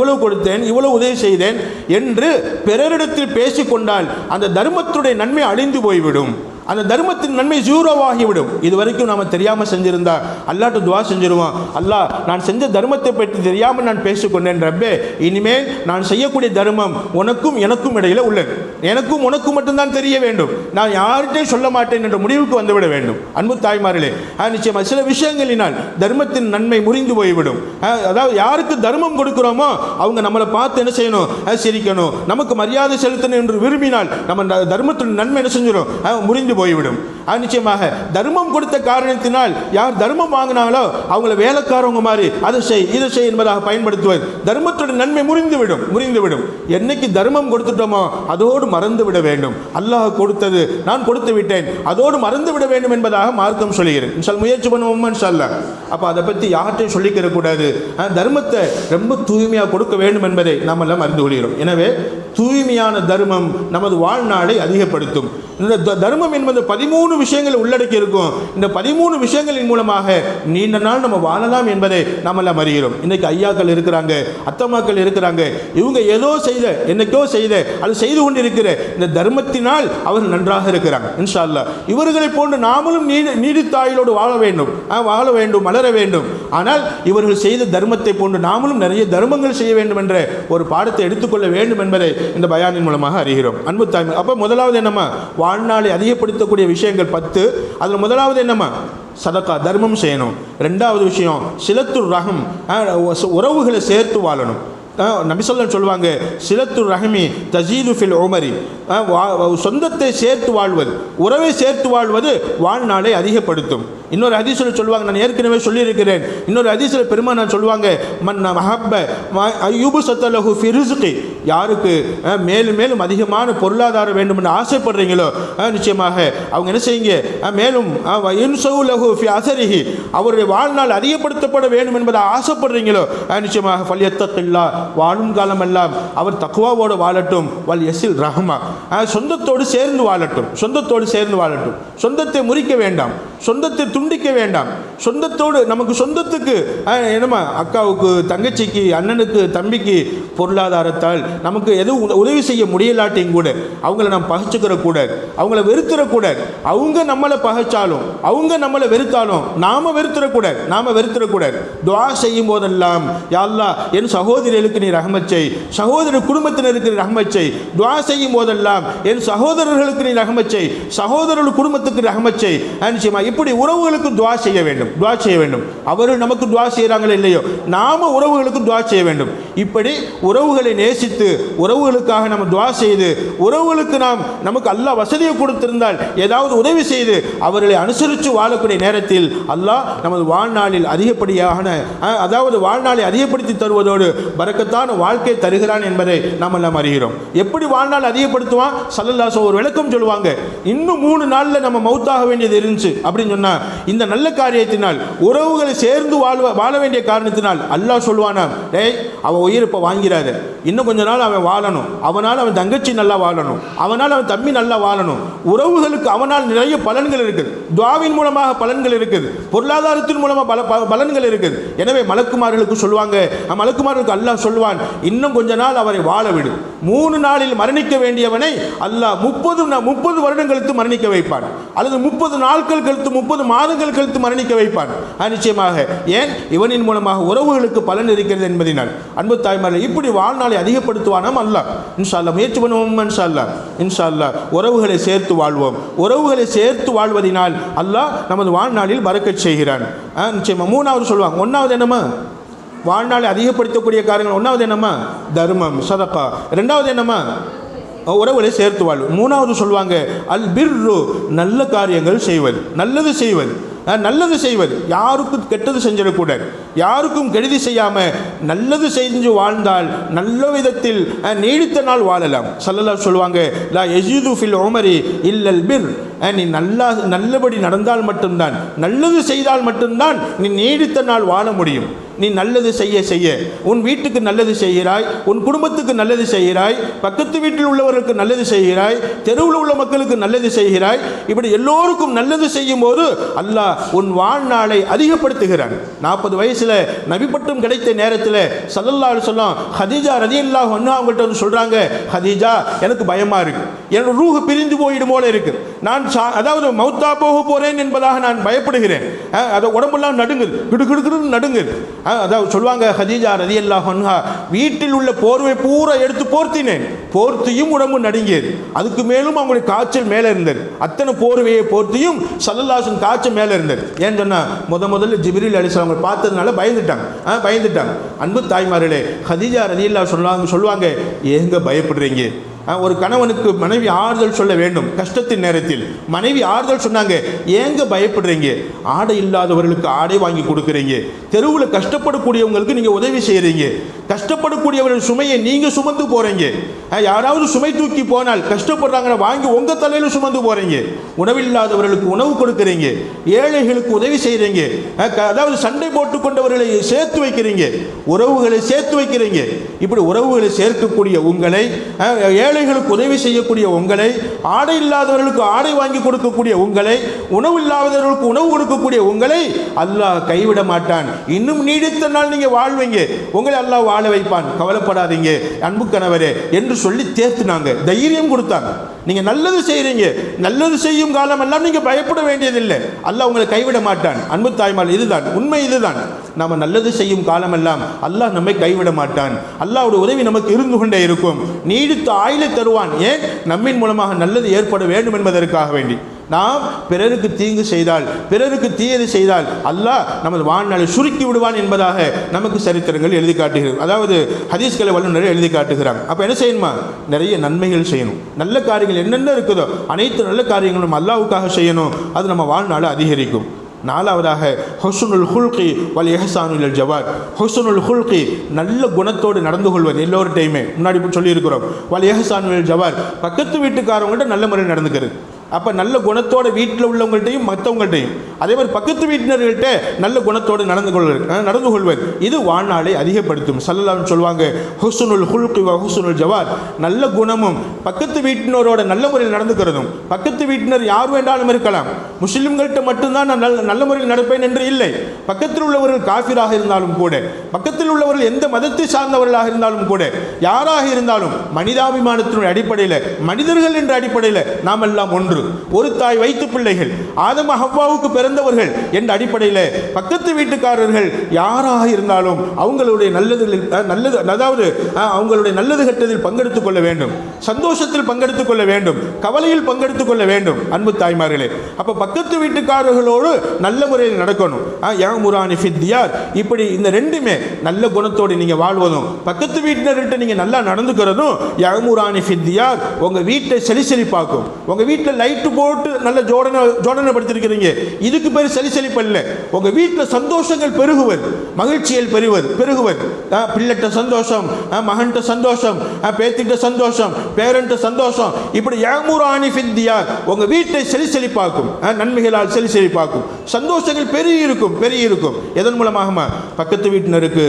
Speaker 1: இவ்வளவு உதவி செய்தேன் என்று பிறரிடத்தில் பேசிக்கொண்டால் அந்த தர்மத்துடைய நன்மை அழிந்து போய்விடும், அந்த தர்மத்தின் நன்மை ஜீரோவாகிவிடும். இது வரைக்கும் நாம் தெரியாமல் செஞ்சிருந்தா அல்லாஹ்ட்ட துவா செஞ்சிருவோம், அல்லாஹ் நான் செஞ்ச தர்மத்தை பற்றி தெரியாமல் நான் பேசிக்கொண்டேன் ரப்பே, இனிமேல் நான் செய்யக்கூடிய தர்மம் உனக்கும் எனக்கும் இடையில் உள்ளது, எனக்கும் உனக்கும் மட்டும்தான் தெரிய வேண்டும், நான் யார்கிட்டையும் சொல்ல மாட்டேன் என்ற முடிவுக்கு வந்துவிட வேண்டும். அன்பு தாய்மார்களே, நிச்சயமாக சில விஷயங்களினால் தர்மத்தின் நன்மை முறிந்து போய்விடும். அதாவது யாருக்கு தர்மம் கொடுக்கிறோமோ அவங்க நம்மளை பார்த்து என்ன செய்யணும், சிரிக்கணும், நமக்கு மரியாதை செலுத்தணும் என்று விரும்பினால் நம்ம தர்மத்தின் நன்மை என்ன செஞ்சிடும், முறிந்து போய்விடும். நிச்சயமாக தர்மம் கொடுத்த காரணத்தினால் யார் தர்மம் வாங்கினாங்களோ அவங்கள வேலைக்காரவங்க மாதிரி அதை செய் இதை செய் என்பதாக பயன்படுத்துவது, தர்மத்துடைய நன்மை முறிந்துவிடும். என்னைக்கு தர்மம் கொடுத்துட்டோமோ அதோடு மறந்து விட வேண்டும், அல்லாஹ் கொடுத்தது நான் கொடுத்து விட்டேன் அதோடு மறந்து விட வேண்டும் என்பதாக மார்க்கம் சொல்லுகிறேன். முயற்சி பண்ணுவோம் இன்ஷா அல்லாஹ். அப்போ அதை பற்றி யார்கிட்டையும் சொல்லிக்கிற கூடாது, தர்மத்தை ரொம்ப தூய்மையாக கொடுக்க வேண்டும் என்பதை நாம் எல்லாம் அறிந்து கொள்கிறோம். எனவே தூய்மையான தர்மம் நமது வாழ்நாளை அதிகப்படுத்தும். இந்த தர்மம் என்பது 13 விஷயங்கள் உள்ளடக்கி இருக்கும். இந்த 13 விஷயங்களின் மூலமாக நீண்ட நாள் நம்ம வாழலாம் என்பதை நாம் எல்லாம் அறிகிறோம். இன்னைக்கு ஐயாக்கள் இருக்கிறாங்க, அத்தம்மாக்கள் இருக்கிறாங்க, இவங்க ஏதோ என்னைக்கோ அது செய்து கொண்டிருக்கிற இந்த தர்மத்தினால் அவர்கள் நன்றாக இருக்கிறாங்க. இன்ஷா அல்லாஹ் இவர்களை போன்று நாமளும் நீடித்த ஆயுளோடு வாழ வேண்டும், வளர வேண்டும். ஆனால் இவர்கள் செய்த தர்மத்தை போன்று நாமளும் நிறைய தர்மங்கள் செய்ய வேண்டும் என்ற ஒரு பாடத்தை எடுத்துக்கொள்ள வேண்டும் என்பதை இந்த பயானின் மூலமாக அறிகிறோம். அன்பு தாய்மை, அப்போ முதலாவது என்னமா, வாழ்நாளை அதிகப்படுத்தக்கூடிய விஷயங்கள் 10. அதில் முதலாவது என்னமா, சதகா தர்மம் செய்யணும். 2வது விஷயம் சிலத்துர் ரஹம், உறவுகளை சேர்த்து வாழணும். நபி ஸல்லல்லாஹு சொல்லுவாங்க, சிலத்து ரஹமி தஸீது ஃபில் உமரி, சொந்தத்தை சேர்த்து வாழ்வது, உறவை சேர்த்து வாழ்வது வாழ்நாளை அதிகப்படுத்தும். இன்னொரு ஹதீஸில் சொல்லுவாங்க, நான் ஏற்கனவே சொல்லியிருக்கிறேன், இன்னொரு ஹதீஸில் பெருமானார் சொல்லுவாங்க, மன் மஹப்ப அய்யூபு சத்தலஹு ஃபி ரிஸ்கி, யாருக்கு மேலும் மேலும் அதிகமான பொருளாதாரம் வேண்டும் என்று ஆசைப்படுறீங்களோ நிச்சயமாக அவங்க என்ன செய்யுங்க, மேலும் அவருடைய வாழ்நாள் அதிகப்படுத்தப்பட வேண்டும் என்பதை ஆசைப்படுறீங்களோ நிச்சயமாக ஃபல்யத்தகில்லா, வாழும் காலமெல்லாம் அவர் தக்வாவோடு வாழட்டும். வல் யஸில் ரஹ்மா, சொந்தத்தோடு சேர்ந்து வாழட்டும், சொந்தத்தோடு சேர்ந்து வாழட்டும். சொந்தத்தை முறிக்க வேண்டாம், சொந்தத்தை துண்டிக்க வேண்டாம். சொந்தத்தோடு நமக்கு சொந்தத்துக்கு என்னமா அக்காவுக்கு தங்கச்சிக்கு அண்ணனுக்கு தம்பிக்கு பொருளாதாரத்தால் நமக்கு எதுவும் உதவி செய்ய முடியலாட்டியும் கூட அவங்கள நாம் பகைச்சுக்கிற கூடாது, அவங்கள வெறுத்துறக்கூடாது. அவங்க நம்மளை பகைச்சாலும் அவங்க நம்மளை வெறுத்தாலும் நாம வெறுத்துறக்கூடாது. துஆ செய்யும் போதெல்லாம் யா அல்லாஹ் என் சகோதரிகளுக்கு நீ ரஹ்மத் செய், சகோதர குடும்பத்தினருக்கு ரஹ்மத் செய். துஆ செய்யும் போதெல்லாம் என் சகோதரர்களுக்கு நீ ரஹ்மத் செய், சகோதரர்கள் குடும்பத்துக்கு ரஹ்மத் செய். நிச்சயமா இப்படி உறவுகளுக்கு துஆ செய்ய வேண்டும், துஆ செய்ய வேண்டும். அவர்கள் நமக்கு துஆ செய்கிறாங்களோ இல்லையோ நாம உறவுகளுக்கு துஆ செய்ய வேண்டும். இப்படி உறவுகளை நேசித்து உறவுகளுக்காக நம்ம துஆ செய்து உறவுகளுக்கு நமக்கு அல்லாஹ் வசதியை கொடுத்திருந்தால் ஏதாவது உதவி செய்து அவர்களை அனுசரித்து வாழக்கூடிய நேரத்தில் அல்லாஹ் நமது வாழ்நாளில் அதிகப்படியான அதாவது வாழ்நாளை அதிகப்படுத்தி தருவதோடு பரக்கத்தான வாழ்க்கை தருகிறான் என்பதை நாம் எல்லாம் அறிகிறோம். எப்படி வாழ்நாள் அதிகப்படுத்துவான்? ஸல்லல்லாஹு அலைஹி ஒரு விளக்கம் சொல்லுவாங்க. இன்னும் 3 நாளில் நம்ம மௌத்தாக வேண்டியது இருந்துச்சு அப்படின்னு சொன்னா இந்த நல்ல காரியத்தினால் உறவுகளை சேர்ந்து வாழ வேண்டிய காரணத்தினால் அல்லாஹ் சொல்லுவானா, டேய் அவன் உயிர் இப்போ வாங்கிறாத, இன்னும் கொஞ்ச நாள் அவன் வாழணும், அவனால் அவன் தங்கச்சி நல்லா வாழணும், அவனால் அவன் தம்பி நல்லா வாழணும். உறவுகளுக்கு அவனால் நிறைய பலன்கள் இருக்குது, துஆவின் மூலமாக பலன்கள் இருக்குது, பொருளாதாரத்தின் மூலமாக பலன்கள் இருக்குது. எனவே மலக்குமார்களுக்கு சொல்லுவாங்க, மலக்குமார்களுக்கு அல்லாஹ் சொல்லுவான், இன்னும் கொஞ்ச நாள் அவரை வாழ விடு. 3 நாளில் மரணிக்க வேண்டியவனை அல்லாஹ் 30 வருடம் கழித்து மரணிக்க வைப்பான், அல்லது 30 நாட்கள் கழித்து 30 மாதங்கள் கழித்து மரணிக்க வைப்பான். நிச்சயமாக ஏன்? இவனின் மூலமாக உறவுகளுக்கு பலன் இருக்கிறது என்பதனால். அன்பு தாய்மார்கள், இப்படி வாழ்நாளை அதிகப்படுத்துவானாம் அல்லாஹ். இன்ஷா அல்லாஹ் முயற்சி பண்ணுவோம். இன்ஷா அல்லாஹ் உறவுகளை சேர்த்து வாழ்வோம். உறவுகளை சேர்த்து வாழ்வதனால் அல்லாஹ் நமது வாழ்நாளில் பரக்கத் செய்கிறான். நிச்சயமா 3வது சொல்லுவாங்க. 1வது என்னமா? வாழ்நாளை அதிகப்படுத்தக்கூடிய காரியங்கள் 1வது என்னமா? தர்மம், சதகா. 2வது என்னமா? உறவுகளை சேர்த்து வாழ்வு. 3வது சொல்லுவாங்க அல் பிர்ரு, நல்ல காரியங்கள் செய்வது, நல்லது செய்வது. நல்லது செய்வது, யாருக்கும் கெட்டது செஞ்சிடக்கூடாது, யாருக்கும் கெடுதி செய்யாமல் நல்லது செஞ்சு வாழ்ந்தால் நல்ல விதத்தில் நீடித்த நாள் வாழலாம். ஸல்லல்லாஹு சொல்லுவாங்க, லா யஜிது ஃபில் உமரி இல்லல் பிர், நீ நல்லபடி நடந்தால் மட்டும்தான், நல்லது செய்தால் மட்டும்தான் நீ நீடித்த நாள் வாழ முடியும். நீ நல்லது செய்ய செய்ய உன் வீட்டுக்கு நல்லது செய்கிறாய், உன் குடும்பத்துக்கு நல்லது செய்கிறாய், பக்கத்து வீட்டில் உள்ளவர்களுக்கு நல்லது செய்கிறாய், தெருவில் உள்ள மக்களுக்கு நல்லது செய்கிறாய். இப்படி எல்லோருக்கும் நல்லது செய்யும் போது அல்லாஹ் உன் வாழ்நாளை அதிகப்படுத்துகிறான். 40 வயசுல நபிப்பட்டம் கிடைத்த நேரத்தில் ஸல்லல்லாஹு அலைஹி வஸல்லம் ஹதீஜா ரலியல்லாஹு அன்ஹா அவங்கள்ட்ட வந்து சொல்றாங்க, ஹதீஜா எனக்கு பயமா இருக்கு, என்னோட ரூஹ் பிரிந்து போயிடும் போல இருக்கு, நான் அதாவது மௌத்தா போக போறேன் என்பதாக நான் பயப்படுகிறேன், அதை உடம்பெல்லாம் நடுங்குது, கிடுகிடுன்னு நடுங்குது. அதாவது சொல்லுவாங்க ஹதீஜா ரலியல்லாஹு அன்ஹா, வீட்டில் உள்ள போர்வை பூரா எடுத்து போர்த்தினேன், போர்த்தியும் உடம்பு நடுங்கியது. அதுக்கு மேலும் அவங்களுடைய காய்ச்சல் மேலே இருந்தது. அத்தனை போர்வையை போர்த்தியும் ஸல்லல்லாஹு அலைஹி காய்ச்சல் மேலே இருந்தது. ஏன்னு சொன்னா முதல்ல ஜிப்ரீல் அலைஹிஸ்ஸலாம் அவங்க பார்த்ததுனால பயந்துட்டாங்க. அன்பு தாய்மார்களே, ஹதீஜா ரலியல்லாஹு சொல்லுவாங்க, ஏங்க பயப்படுறீங்க? ஒரு கணவனுக்கு மனைவி ஆறுதல் சொல்ல வேண்டும். கஷ்டத்தின் நேரத்தில் மனைவி ஆறுதல் சொன்னாங்க, ஏங்க பயப்படுறீங்க? ஆடை இல்லாதவர்களுக்கு ஆடை வாங்கி கொடுக்குறீங்க, தெருவில் கஷ்டப்படக்கூடியவங்களுக்கு நீங்கள் உதவி செய்கிறீங்க, கஷ்டப்படக்கூடியவர்கள் சுமையை நீங்கள் சுமந்து போகிறீங்க. யாராவது சுமை தூக்கி போனால் கஷ்டப்படுறாங்க, வாங்கி உங்கள் தலையில் சுமந்து போகிறீங்க, உணவில்லாதவர்களுக்கு உணவு கொடுக்குறீங்க, ஏழைகளுக்கு உதவி செய்கிறீங்க, அதாவது சண்டை போட்டு கொண்டவர்களை சேர்த்து வைக்கிறீங்க, உறவுகளை சேர்த்து வைக்கிறீங்க. இப்படி உறவுகளை சேர்க்கக்கூடிய உங்களை, ஏழைகளுக்கு உதவி செய்யக்கூடிய உங்களை, ஆடை இல்லாதவர்களுக்கு ஆடை வாங்கி கொடுக்கக்கூடிய உங்களை, உணவு இல்லாதவர்களுக்கு உணவு கொடுக்கக்கூடிய உங்களை அல்லாஹ் கைவிட மாட்டான். இன்னும் நீடித்த நாள் நீங்க வாழ்வீங்க, உங்களை அல்லாஹ் வாழ வைப்பான், கவலைப்படாதீங்க அன்பு கணவரே என்று சொல்லி தேர்த்துனாங்க, தைரியம் கொடுத்தாங்க. நீங்க நல்லது செய்றீங்க, நல்லது செய்யும் காலம் எல்லாம் நீங்க பயப்பட வேண்டியதில்லை, அல்லாஹ் உங்களை கைவிட மாட்டான். அன்பு தாய்மார், இதுதான் உண்மை, இதுதான். நாம நல்லது செய்யும் காலமெல்லாம் அல்லாஹ் நம்மை கைவிட மாட்டான். அல்லாஹ்வுடைய உதவி நமக்கு இருந்து கொண்டே இருக்கும், நீடித்த ஆயுளை தருவான். ஏன்? நம்மின் மூலமாக நல்லது ஏற்பட வேண்டும் என்பதற்காக வேண்டி. நாம் பிறருக்கு தீங்கு செய்தால், பிறருக்கு தீயது செய்தால் அல்லாஹ் நமது வாழ்நாளை சுருக்கி விடுவான் என்பதாக நமக்கு சரித்திரங்கள் எழுதி காட்டுகிறது. அதாவது ஹதீஸ்களை வல்லுநர்கள் எழுதி காட்டுகிறாங்க. அப்போ என்ன செய்யணுமா? நிறைய நன்மைகள் செய்யணும். நல்ல காரியங்கள் என்னென்ன இருக்குதோ அனைத்து நல்ல காரியங்களும் அல்லாஹ்வுக்காக செய்யணும். அது நம்ம வாழ்நாளை அதிகரிக்கும். நாலாவதாக ஹுஸ்னுல் ஹுல்கி வல் இஹ்சானு இலல் ஜவார். ஹுஸ்னுல் ஹுல்கி நல்ல குணத்தோடு நடந்து கொள்வது எல்லோருடையுமே முன்னாடி சொல்லியிருக்கிறோம். வல் இஹ்சானு இலல் ஜவார் பக்கத்து வீட்டுக்காரவங்கள்ட்ட நல்ல முறையில் நடந்துக்கிறது. அப்போ நல்ல குணத்தோட வீட்டில் உள்ளவங்கள்ட்டையும் மற்றவங்கள்ட்டையும் அதே மாதிரி பக்கத்து வீட்டினர்கள்ட்ட நல்ல குணத்தோடு நடந்து கொள்வது இது வாழ்நாளை அதிகப்படுத்தும். ஸல்லல்லாஹு சொல்லுவாங்க ஹுஸ்னுல் ஹுல்கி வ ஹுஸ்னுல் ஜவார். நல்ல குணமும் பக்கத்து வீட்டினரோட நல்ல முறையில் நடந்துக்கிறதும். பக்கத்து வீட்டினர் யார் வேண்டாலும் இருக்கலாம், முஸ்லிம்கள்கிட்ட மட்டும்தான் நான் நல்ல முறையில் நடப்பேன் என்று இல்லை. பக்கத்தில் உள்ளவர்கள் காஃபிராக இருந்தாலும் கூட, பக்கத்தில் உள்ளவர்கள் எந்த மதத்தை சார்ந்தவர்களாக இருந்தாலும் கூட, யாராக இருந்தாலும் மனிதாபிமானத்தினுடைய அடிப்படையில், மனிதர்கள் என்ற அடிப்படையில் நாம் எல்லாம் ஒன்று. ஒரு தாய் வைத்து பிள்ளைகள், ஆதம் ஹவ்வாவுக்கு பிறந்தவர்கள் என்ற அடிப்படையில் பக்கத்து வீட்டுக்காரர்கள் யாராக இருந்தாலும் அவங்களுடைய நல்லது அதாவது அவங்களுடைய நல்லது கெட்டதில் பங்கெடுத்துக் கொள்ள வேண்டும், சந்தோஷத்தில் பங்கெடுத்துக் கொள்ள வேண்டும், கவலையில் பங்கெடுத்துக் கொள்ள வேண்டும். அன்பு தாய்மார்களே, அப்ப பக்கத்து வீட்டுக்காரர்களோடு நல்ல முறையில் நடக்கணும். யாமுரானி ஃபித்யார், இப்படி இந்த ரெண்டுமே நல்ல குணத்தோடு நீங்க வாழ்வதும் பக்கத்து வீட்டினர்கிட்ட நீங்க நல்லா நடந்துக்கிறதும் யாமுரானி ஃபித்யார் உங்க வீட்டை செழிப்பாக்கும். உங்க வீட்டில் லைட்டு போட்டு நல்ல ஜோடனைப்படுத்திருக்கிறீங்க, இதுக்கு பேர் செழிப்பு இல்லை. உங்க வீட்டில் சந்தோஷங்கள் பெருகுவது, மகிழ்ச்சியில் பெருகுவது, பிள்ளைட்ட சந்தோஷம், மகன்கிட்ட சந்தோஷம், பேத்திட்ட சந்தோஷம், பேரண்ட சந்தோஷம், இப்படி யாமுரானி ஃபித்யார் உங்க வீட்டை செழிப்பாக்கும், நன்மைகளால் செழிப்பாக்கும். சந்தோஷங்கள் பெருகி இருக்கும். எதன் மூலமாக? பக்கத்து வீட்டினருக்கு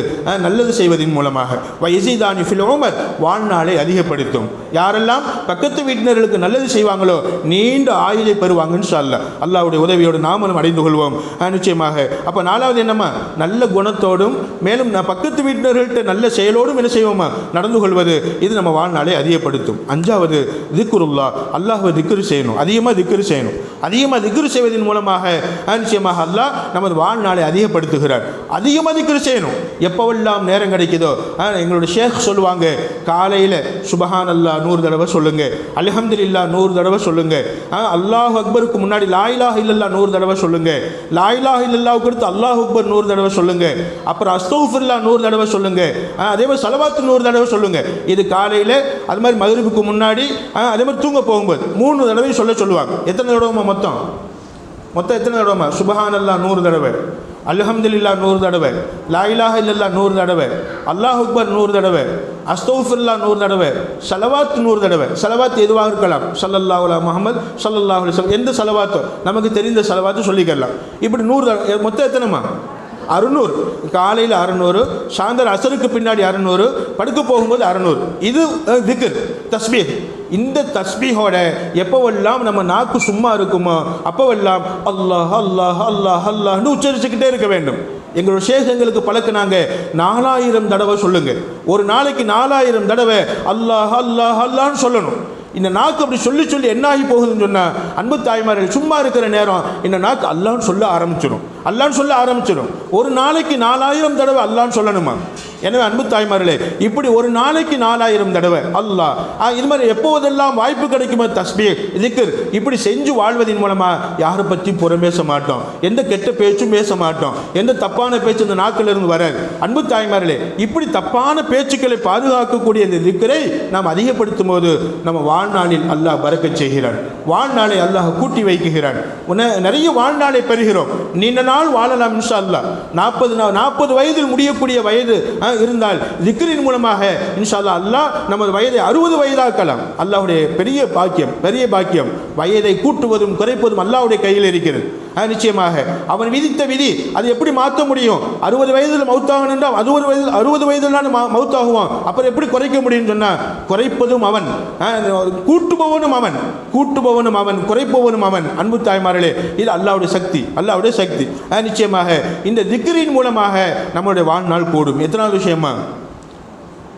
Speaker 1: நல்லது செய்வதன் மூலமாக. வயசிதானி ஃபில் உமர் வாழ்நாளை அதிகப்படுத்தும். யாரெல்லாம் பக்கத்து வீட்டினர்களுக்கு நல்லது செய்வாங்களோ நீண்ட ஆயுளை பெறுவாங்க இன்ஷா அல்லாஹ். அல்லாஹ்வுடைய உதவியோடு நாமளும் அடைந்து கொள்வோம் நிச்சயமாக. அப்போ நாலாவது என்னம்மா? நல்ல குணத்தோடும் மேலும் பக்கத்து வீட்டினர்கள்ட்ட நல்ல செயலோடும் என்ன செய்வோமா? நடந்து கொள்வது. இது நம்ம வாழ்நாளை அதிகப்படுத்தும். அஞ்சாவது திக்ருல்லா, அல்லாஹ்வை திக்ரு செய்யணும், அதிகமாக திக்ரு செய்யணும். அதிகமாக திக்ரு செய்வதன் மூலமாக நிச்சயமாக அல்லாஹ் நமது வாழ்நாளை அதிகப்படுத்துகிறார். அதிகமாக திக்ரு செய்யணும். எப்போவெல்லாம் நேரம் கிடைக்குதோ, எங்களுடைய ஷேக் சொல்லுவாங்க, காலையில் சுபஹான் அல்லாஹ் 100 தடவை சொல்லுங்க, அல்ஹம்துலில்லாஹ் 100 தடவை சொல்லுங்க, அல்லாஹ் அக்பருக்கு முன்னாடி லா இலாஹ இல்லல்லாஹ் 100 தடவை சொல்லுங்க, லா இலாஹ இல்லல்லாஹ்வுக்கு அடுத்து அல்லாஹ் அக்பர் 100 தடவை சொல்லுங்க, அப்புறம் அஸ்தக்ஃபிருல்லாஹ் 100 தடவை சொல்லுங்க, அதே மாதிரி ஸலவாத் 100 தடவை சொல்லுங்க. இது காலையில், அது மாதிரி மக்ரிபுக்கு முன்னாடி, அதே மாதிரி தூங்க போகும்போது 3 தடவை சொல்லுவாங்க. எத்தனை தடவைமா? மொத்தம் எத்தனை தடவைமா? சுபஹான் அல்லாஹ் 100 தடவை, அல்ஹம்துலில்லாஹ் 100 தடவை, லா இலாஹ இல்லல்லாஹ் 100 தடவை, அல்லாஹ் அக்பர் 100 தடவை, அஸ்தக்ஃபிருல்லாஹ் 100 தடவை, ஸலவாத் 100 தடவை. ஸலவாத் எதுவாக இருக்கலாம், ஸல்லல்லாஹு அலைஹி முஹம்மது ஸல்லல்லாஹு அலைஹி வஸல்லம், எந்த ஸலவாத்தோ நமக்கு தெரிந்த ஸலவாத்து சொல்லிக்கலாம். இப்படி 100 தடவை. மொத்தம் எத்தனைமா? 600. காலையில் 600, சாயந்தரம் அசருக்கு பின்னாடி 600, படுக்க போகும்போது 600. இது திக்ர், தஸ்பீஹ். இந்த தஸ்பீஹோட எப்போவெல்லாம் நம்ம நாக்கு சும்மா இருக்குமோ அப்போவெல்லாம் அல்லாஹ் அல்லாஹ் அல்லாஹ் அல்லாஹ்னு உச்சரிச்சுக்கிட்டே இருக்க வேண்டும். எங்களோட சேஷங்களுக்கு பழக்கினாங்க, 4000 தடவை சொல்லுங்க. ஒரு நாளைக்கு 4000 தடவை அல்லாஹ் அல்லாஹ் அல்லாஹ்னு சொல்லணும். இந்த நாக்கு அப்படி சொல்லி என்ன ஆகி போகுதுன்னு சொன்னால், அன்பு தாய்மார்கள், சும்மா இருக்கிற நேரம் இந்த நாக்கு அல்லாஹ்னு சொல்ல ஆரம்பிச்சிடும். ஒரு நாளைக்கு 4000 தடவை அல்லாஹ்னு சொல்லணுமா? எனவே அன்பு தாய்மார்களே, இப்படி ஒரு நாளைக்கு 4000 தடவை அல்லாஹ், இது மாதிரி எப்போதெல்லாம் வாய்ப்பு கிடைக்குமோ தஸ்பீஹ், திக்ர் இப்படி செஞ்சு வாழ்வதன் மூலமாக யாரை பற்றி புறம் பேச மாட்டோம், எந்த கெட்ட பேச்சும் பேச மாட்டோம், எந்த தப்பான பேச்சு இந்த நாக்கிலிருந்து வராது. அன்பு தாய்மார்களே, இப்படி தப்பான பேச்சுக்களை பாதுகாக்கக்கூடிய இந்த திக்ரை நாம் அதிகப்படுத்தும் போது நம்ம வாழ்நாளில் அல்லாஹ் பரக்கத் செய்கிறான், வாழ்நாளை அல்லாஹ் கூட்டி வைக்குகிறான், நிறைய வாழ்நாளை பெறுகிறோம். நீண்ட நாள் வாழலாம் இன்ஷா அல்லாஹ். 40 வயதில் முடியக்கூடிய வயது இருந்தால் திக்ரின் மூலமாக இன்ஷா அல்லாஹ் அல்லாஹ் நமது வயதை 60 வயதாக்கலாம். அல்லாஹ்வுடைய பெரிய பாக்கியம். வயதை கூட்டுவதும் குறைப்பதும் அல்லாஹ்வுடைய கையில் இருக்கிறது. நிச்சயமாக அவன் விதித்த விதி, அது எப்படி மாற்ற முடியும்? 60 வயதில் மௌத்தாகணும் என்றால் 60 வயதில் மௌத்தாகுவான். அப்புறம் எப்படி குறைக்க முடியும் சொன்னா, குறைப்பதும் அவன், கூட்டுபவனும் அவன், குறைப்பவனும் அவன். அன்பு தாய்மார்களே, இது அல்லாஹ்வுடைய சக்தி. நிச்சயமாக இந்த திக்ரின் மூலமாக நம்மளுடைய வாழ்நாள் கூடும். எத்தனாவது விஷயமா?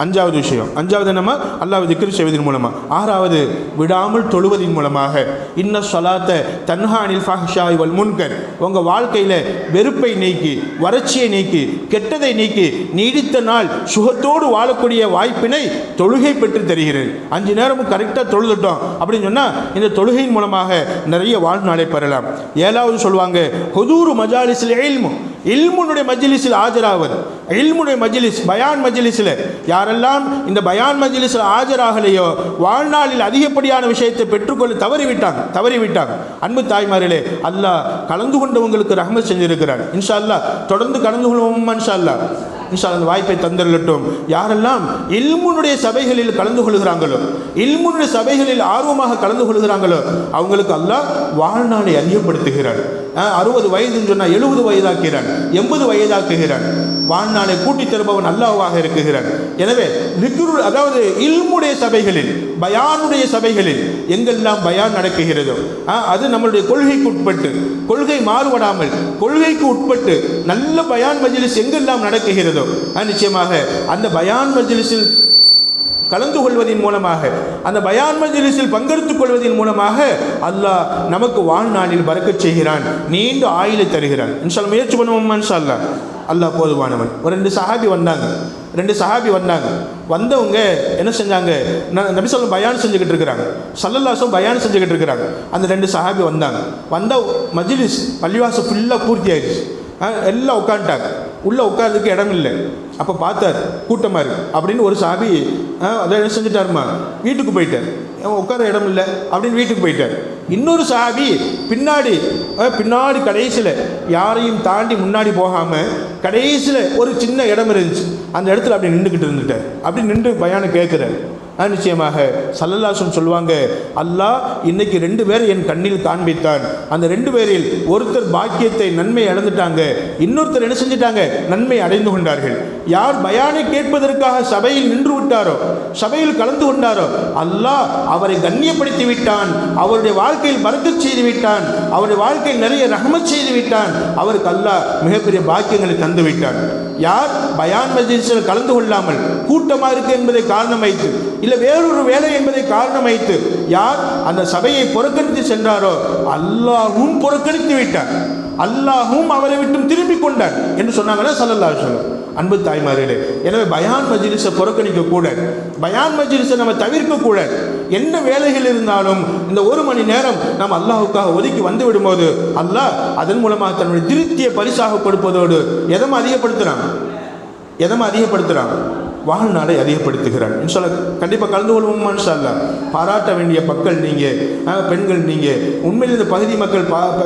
Speaker 1: அஞ்சாவது விஷயம். அஞ்சாவது என்னமா? அல்லாஹ்வை திக்ர் செய்வதன் மூலமாக. ஆறாவது, விடாமல் தொழுவதின் மூலமாக. இன்ன ஸலாத்த தன்ஹா அனில் ஃபஹ்ஷாஇ வல் முன்கர். உங்கள் வாழ்க்கையில் வெறுப்பை நீக்கி, வறட்சியை நீக்கி, கெட்டதை நீக்கி நீடித்த நாள் சுகத்தோடு வாழக்கூடிய வாய்ப்பினை தொழுகை பெற்று தருகிறது. 5 நேரமும் கரெக்டாக தொழுதுட்டோம் அப்படின்னு சொன்னால் இந்த தொழுகையின் மூலமாக நிறைய வாழ்நாளை பெறலாம். 7வது சொல்லுவாங்க, ஹுதூரு மஜாலிஸில் இல்மு. இல்முனுடைய மஜ்லிஸில் ஆஜராவது. இல்முடைய மஜ்லிஸ், பயான் மஜ்லிஸில் யாரெல்லாம் இந்த பயான் மஜ்லிஸில் ஆஜராகலையோ வாழ்நாளில் அதிகப்படியான விஷயத்தை பெற்றுக்கொள்ள தவறிவிட்டாங்க. அன்பு தாய்மார்களே, அல்லாஹ் கலந்து கொண்டவங்களுக்கு ரஹ்மத் செஞ்சிருக்கிறார். இன்ஷா அல்லாஹ் தொடர்ந்து கலந்து கொள்வோம். இன்ஷா அல்லாஹ் அந்த வாய்ப்பை தந்தரட்டும். யாரெல்லாம் இல்முனுடைய சபைகளில் கலந்து கொள்கிறாங்களோ, இல்முனுடைய சபைகளில் ஆர்வமாக கலந்து கொள்கிறாங்களோ அவங்களுக்கு அல்லாஹ் வாழ்நாளை அதிகப்படுத்துகிறார். 60 வயதுன்னு சொன்னால் 70 வயதாக்குகிறான், 80 வயதாக்குகிறான். வாழ்நாளை கூட்டி தருபவன் அல்லாஹ்வாக இருக்குகிறான். எனவே திக்ரு, அதாவது இல்முடைய சபைகளில், பயானுடைய சபைகளில் எங்கெல்லாம் பயான் நடக்குகிறதோ அது நம்மளுடைய கொள்கைக்கு உட்பட்டு, கொள்கை மாறுபடாமல் கொள்கைக்கு உட்பட்டு நல்ல பயான் மஜ்லிஸ் எங்கெல்லாம் நடக்குகிறதோ நிச்சயமாக அந்த பயான் மஜ்லிஸில் கலந்து கொள்வதன் மூலமாக, அந்த பயான் மஜ்லிஸில் பங்கெடுத்துக் கொள்வதன் மூலமாக அல்லாஹ் நமக்கு வாழ்நாளில் பரக்கத் செய்கிறான், நீண்ட ஆயுளை தருகிறான். இன்ஷா அல்லாஹ் முயற்சி பண்ணுவோம். இன்ஷா அல்லாஹ் அல்லாஹ் போதுமானவன். ஒரு 2 சஹாபி வந்தாங்க. வந்தவங்க என்ன செஞ்சாங்க, நபி ஸல்லல்லாஹு பயான் செஞ்சுக்கிட்டு இருக்கிறாங்க, ஸல்லல்லாஹு அலைஹி வஸல்லம் பயான் செஞ்சுக்கிட்டு இருக்கிறாங்க. அந்த 2 சஹாபி வந்த மஜ்லிஸ் பள்ளிவாசல் ஃபுல்லாக பூர்த்தி ஆயிடுச்சு. எல்லாம் உட்காந்துட்டாங்க. உள்ளே உட்கார்றதுக்கு இடம் இல்லை. அப்போ பார்த்தார் கூட்டமாக இருக்குது அப்படின்னு ஒரு சாபி அதை என்ன செஞ்சுட்டாருமா, வீட்டுக்கு போயிட்டார். உட்கார இடம் இல்லை அப்படின்னு வீட்டுக்கு போயிட்டார். இன்னொரு சாபி பின்னாடி கடைசியில் யாரையும் தாண்டி முன்னாடி போகாமல் கடைசியில் ஒரு சின்ன இடம் இருந்துச்சு, அந்த இடத்துல அப்படி நின்றுக்கிட்டு இருந்துட்டார். அப்படி நின்று பயானை கேட்குறார். நிச்சயமாக ஸல்லல்லாஹு அலைஹி வஸல்லம் சொல்லுவாங்க, அல்லாஹ் இன்னைக்கு 2 பேரை என் கண்ணில் காண்பித்தான். அந்த 2 பேரில் ஒருத்தர் பாக்கியத்தை, நன்மை அடைந்துட்டாங்க, இன்னொருத்தர் என்ன செஞ்சிட்டாங்க, நன்மை அடைந்து கொண்டார்கள். யார் பயானை கேட்பதற்காக சபையில் நின்று விட்டாரோ, சபையில் கலந்து கொண்டாரோ, அல்லாஹ் அவரை கண்ணியப்படுத்தி விட்டான், அவருடைய வாழ்க்கையில் பரக்கத் செய்து விட்டான், அவருடைய வாழ்க்கையில் நிறைய ரஹ்மத் செய்து விட்டான், அவருக்கு அல்லாஹ் மிகப்பெரிய பாக்கியங்களை தந்து விட்டான். யார் பயான் மஜ்லிஸில் கலந்து கொள்ளாமல் கூட்டமாக இருக்கு என்பதை காரணம் வைத்து, இல்லை வேறொரு வேலை என்பதை காரணம் வைத்து யார் அந்த சபையை புறக்கணித்து சென்றாரோ அல்லாஹ்வும் புறக்கணித்து விட்டார், அல்லாஹ்வும் அவரை விட்டு திரும்பிக் கொண்டார் என்று சொன்னாங்கன்னா ஸல்லல்லாஹு அலைஹி வஸல்லம். அன்பு தாய்மார்களே, எனவே பயான் மஜ்லிஸை புறக்கணிக்க கூடாது, பயான் மஜ்லிஸை நம்ம தவிர்க்க கூடாது. என்ன வேலைகள் இருந்தாலும் இந்த 1 மணி நேரம் நாம் அல்லாஹ்வுக்காக ஒதுக்கி வந்து விடும்போது அல்லாஹ் அதன் மூலமாக தன்னுடைய திருப்தியை பரிசாக கொடுப்பதோடு எதமா அதிகப்படுத்துறான், வாழ்நாளை அதிகப்படுத்துகிறான். இன்ஷா அல்லாஹ் கண்டிப்பாக கலந்து கொள்வோம். இன்ஷா அல்லாஹ் பாராட்ட வேண்டிய மக்கள் நீங்கள், பெண்கள் நீங்கள், உண்மையில் இந்த பகுதி மக்கள்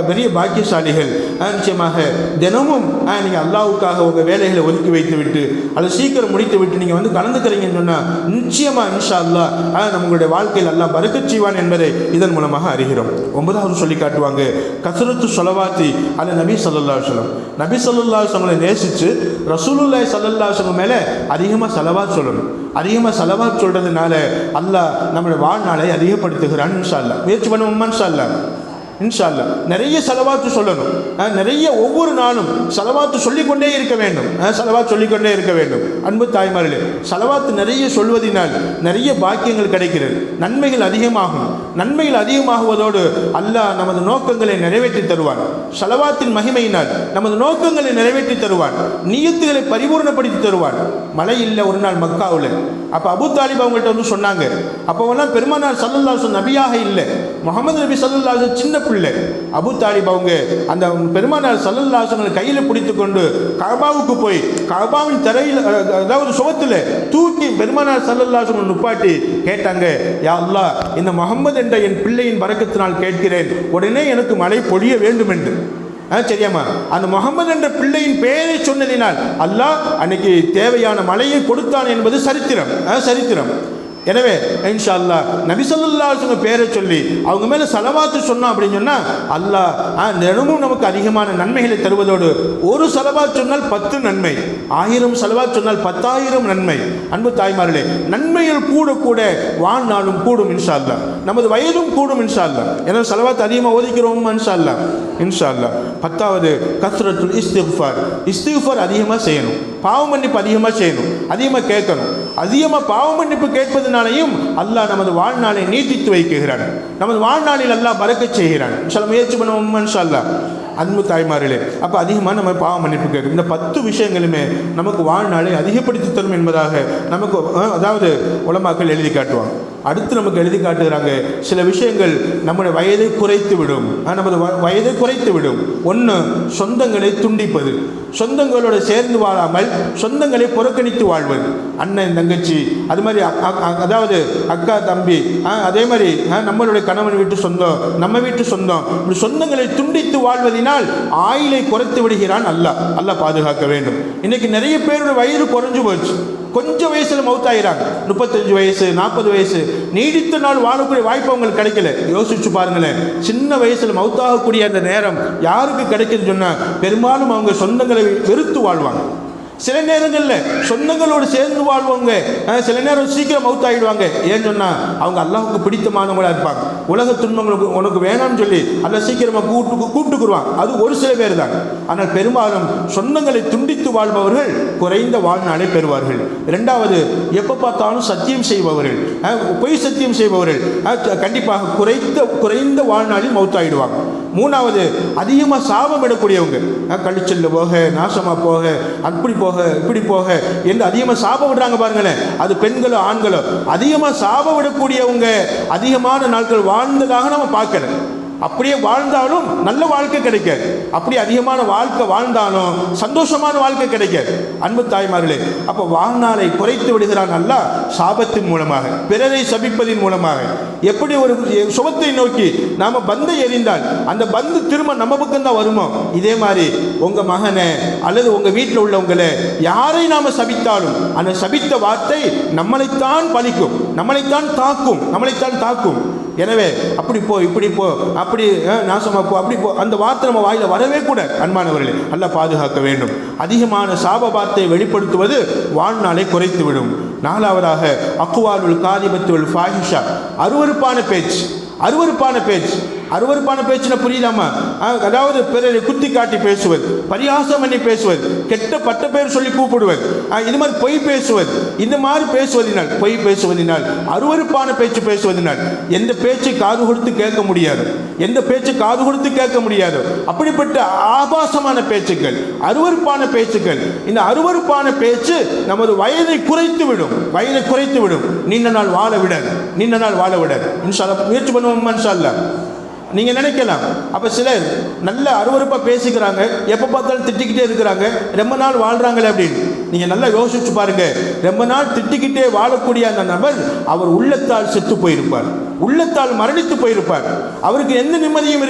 Speaker 1: பெரிய பாக்கியசாலிகள். நிச்சயமாக தினமும் நீங்கள் அல்லாஹ்வுக்காக உங்கள் வேலைகளை ஒதுக்கி வைத்து விட்டு அதை சீக்கிரம் முடித்து விட்டு நீங்கள் வந்து கலந்துக்கிறீங்கன்னு சொன்னால் நிச்சயமாக இன்ஷா அல்லாஹ் நம்மளுடைய வாழ்க்கையில் அல்லாஹ் பரக்கத் செய்வான் என்பதை இதன் மூலமாக அறிகிறோம். 9வது சொல்லி காட்டுவாங்க, கஸ்ரத்து ஸலவாத்தி அலா நபி ஸல்லல்லாஹு அலைஹி வஸல்லம். நபி ஸல்லல்லாஹு அலைஹி வஸல்லம் நேசித்து ரசூலுல்லாஹி ஸல்லல்லாஹு அலைஹி வஸல்லம் மேலே அதிகமாக சலவாத் சொல்லணும். அதிகமாக சலவாத் சொல்கிறதுனால அல்லாஹ் நம்மளுடைய வாழ்நாளை அதிகப்படுத்துகிறான். இன்ஷா அல்லாஹ் முயற்சி பண்ணுவோம். இன்ஷா அல்லாஹ் இன்ஷா அல்லாஹ் நிறைய சலவாத்து சொல்லணும். நிறைய ஒவ்வொரு நாளும் சலவாத்து சொல்லிக்கொண்டே இருக்க வேண்டும். சலவாத் சொல்லிக்கொண்டே இருக்க வேண்டும். அன்பு தாய்மார்களே, சலவாத்து நிறைய சொல்வதனால் நிறைய பாக்கியங்கள் கிடைக்கிறது, நன்மைகள் அதிகமாகும். நன்மைகள் அதிகமாகுவதோடு அல்லாஹ் நமது நோக்கங்களை நிறைவேற்றி தருவான். சலவாத்தின் மகிமையினால் நமது நோக்கங்களை நிறைவேற்றி தருவான், நியத்துகளை பரிபூர்ணப்படுத்தி தருவான். மழை இல்லை ஒரு நாள் மக்காவில். அப்போ அபூ தாலிப் அவங்கள்ட்ட வந்து சொன்னாங்க, அப்போவெல்லாம் பெருமானார் ஸல்லல்லாஹு அலைஹி வஸல்லம் நபியாக இல்லை, முஹம்மது நபி ஸல்லல்லாஹு அலைஹி வஸல்லம் சின்ன பிள்ளை. அபூ தாலிப் அவங்க அந்த பெருமானார் ஸல்லல்லாஹு அலைஹி வஸல்லம் கையில் பிடித்து கொண்டு கஅபாவுக்கு போய் கஅபாவின் தரையில், அதாவது சுவத்தில் தூக்கி பெருமானார் ஸல்லல்லாஹு அலைஹி வஸல்லம் நுப்பாட்டி கேட்டாங்க, யா அல்லாஹ், இந்த முஹம்மது என்ற என் பிள்ளையின் பரக்கத்தினால் கேட்கிறேன், உடனே எனக்கு மழை பொழிய வேண்டும் என்று. சரியாமா, அந்த முஹம்மது என்ற பிள்ளையின் பெயரை சொன்னதினால் அல்லாஹ் அன்னைக்கு தேவையான மழையை கொடுத்தான் என்பது சரித்திரம். எனவே இன்ஷா அல்லாஹ் நபி ஸல்லல்லாஹு அலைஹி வஸல்லம் பேரை சொல்லி அவங்க மேலே சலவாத்து சொன்னோம் அப்படின்னு சொன்னால் அல்லாஹ் தினமும் நமக்கு அதிகமான நன்மைகளை தருவதோடு ஒரு சலவாத் சொன்னால் 10 நன்மை, 1000 சலவாத் சொன்னால் 10,000 நன்மை. அன்பு தாய்மார்களே, நன்மைகள் கூட கூட வாழ்நாளும் கூடும் இன்ஷா அல்லாஹ், நமது வயதும் கூடும் இன்ஷா அல்லாஹ். எனவே சலவாத் அதிகமாக ஒதுக்கிறோம் இன்ஷா அல்லாஹ். 10வது கஸ்ரத்துல் இஸ்திக்ஃபார் அதிகமாக செய்யணும், பாவ மன்னிப்பு அதிகமாக செய்யணும், அதிகமாக கேட்கணும். அதிகமாக பாவ மன்னிப்பு கேட்பதனாலையும் அல்லாஹ் நமது வாழ்நாளை நீட்டித்து வைக்கிறான், நமது வாழ்நாளில் அல்லாஹ் பரக்கத் செய்கிறான். இன்ஷா அல்லாஹ் முயற்சி பண்ணுவோம் இன்ஷா அல்லாஹ். அன்பு தாய்மார்களே, அப்போ அதிகமாக நம்ம பாவ மன்னிப்பு கேட்கும். இந்த 10 விஷயங்களுமே நமக்கு வாழ்நாளை அதிகப்படுத்தி தரும் என்பதாக நமக்கு அதாவது உலமாக்கள் எழுதி காட்டுவாங்க. அடுத்து நமக்கு எழுதி காட்டுகிறாங்க, சில விஷயங்கள் நம்முடைய வயதை குறைத்து விடும். நமது வயதை குறைத்து விடும். ஒன்று, சொந்தங்களை துண்டிப்பது. சொந்தங்களோட சேர்ந்து வாழாமல் சொந்தங்களை புறக்கணித்து வாழ்வது. அண்ணன் தங்கச்சி, அது மாதிரி அதாவது அக்கா தம்பி, அதே மாதிரி நம்மளுடைய கணவன் வீட்டு சொந்தம், நம்ம வீட்டு சொந்தம், சொந்தங்களை துண்டித்து வாழ்வதனால் ஆயுளை குறைத்து விடுகிறான் அல்லாஹ். அல்லாஹ் பாதுகாக்க வேண்டும். இன்னைக்கு நிறைய பேரோட வயது குறைஞ்சு போச்சு. கொஞ்சம் வயசுல மௌத்தாகிறாங்க. 35 வயசு 40 வயசு நீடித்த நாள் வாழக்கூடிய வாய்ப்பு அவங்களுக்கு கிடைக்கல. யோசிச்சு பாருங்களேன், சின்ன வயசுல மௌத்தாகக்கூடிய அந்த நேரம் யாருக்கு கிடைக்குதுன்னு சொன்னா பெரும்பாலும் அவங்க சொந்தங்களை வெறுத்து வாழ்வாங்க. சில நேரங்களில் சொந்தங்களோடு சேர்ந்து வாழ்வாங்க, சில நேரம் சீக்கிரம் மௌத்தாகிடுவாங்க. ஏன்னு சொன்னால் அவங்க அல்லாஹுக்கு பிடித்தமானவங்களாக இருப்பாங்க. உலக துன்பங்களுக்கு உனக்கு வேணாம்னு சொல்லி அல்ல சீக்கிரமாக கூப்பிட்டுக்குருவாங்க. அது ஒரு சில பேர் தான். ஆனால் பெரும்பாலும் சொந்தங்களை துண்டித்து வாழ்பவர்கள் குறைந்த வாழ்நாளை பெறுவார்கள். இரண்டாவது, எப்போ பார்த்தாலும் சத்தியம் செய்பவர்கள், பொய் சத்தியம் செய்பவர்கள் கண்டிப்பாக குறைந்த வாழ்நாளில் மௌத்தாகிடுவாங்க. மூணாவது, அதிகமாக சாபம் விடக்கூடியவங்க, கழிச்சல்ல போக, நாசமாக போக, அப்படி போக, இப்படி போக என்று அதிகமாக சாபம் விடுறாங்க பாருங்களேன். அது பெண்களோ ஆண்களோ அதிகமாக சாபம் விடக்கூடியவங்க அதிகமான நாட்கள் வாழ்ந்ததாக நம்ம பார்க்கல. அப்படியே வாழ்ந்தாலும் நல்ல வாழ்க்கை கிடைக்காது. அப்படி அதிகமான வாழ்க்கை வாழ்ந்தாலும் சந்தோஷமான வாழ்க்கை கிடைக்காது. அன்பு தாய்மார்களே, அப்போ வாழ்நாளை குறைத்து விடுகிறான் அல்லாஹ் சாபத்தின் மூலமாக, பிறரை சபிப்பதின் மூலமாக. எப்படி ஒரு சுபத்தை நோக்கி நாம பந்தை எறிந்தால் அந்த பந்து திரும்ப நம்ம பக்கம் தான் வருமோ, இதே மாதிரி உங்க மகனை அல்லது உங்க வீட்டில் உள்ளவங்களை யாரை நாம சபித்தாலும் அந்த சபித்த வார்த்தை நம்மளைத்தான் பலிக்கும், நம்மளைத்தான் தாக்கும். எனவே அப்படி போ, இப்படி போ, அப்படி நாசமா போ, அப்படி போ, அந்த வார்த்தை நம்ம வாயில வரவே கூட. அன்பானவர்களே, அல்லாஹ் பாதுகாக்க வேண்டும். அதிகமான சாப வார்த்தையை வெளிப்படுத்துவது வாழ்நாளை குறைத்துவிடும். நாலாவதாக, அக்வாலுல் காதிபத்துல் ஃபாஹிஷா, அருவருப்பான பேச்சுனா புரியுதாமா? அதாவது பிறரை குத்தி காட்டி பேசுவது, பரிகாசம் பண்ணி பேசுவது, கெட்ட பட்ட பேர் சொல்லி கூப்பிடுவது, இது மாதிரி பொய் பேசுவது, இந்த மாதிரி பொய் பேசுவதனால் அருவருப்பான பேச்சு பேசுவதனால் எந்த பேச்சு காது கொடுத்து கேட்க முடியாது, அப்படிப்பட்ட ஆபாசமான பேச்சுக்கள், அருவருப்பான பேச்சுக்கள். இந்த அருவருப்பான பேச்சு நமது வயதை குறைத்து விடும். நீண்ட நாள் வாழ விடாது. இன்ஷா அல்லாஹ் முயற்சி பண்ணுவோம். இன்ஷா அல்லாஹ். நீங்க நினைக்கலாம், அப்ப சிலர் நல்ல அருவருப்பா பேசிக்கிறாங்க, எப்ப பார்த்தாலும் திட்டிக்கிட்டே இருக்கிறாங்க, ரொம்ப நாள் வாழ்றாங்களே அப்படின்னு. நீங்க நல்லா யோசிச்சு பாருங்க. ரொம்ப நாள் திட்டிக்கிட்டே வாழக்கூடிய அந்த நபர் அவர் உள்ளத்தால் செத்து போயிருப்பார், உள்ளத்தால் மரணித்து போயிருப்பார். அவருக்கு எந்த நிம்மதியும்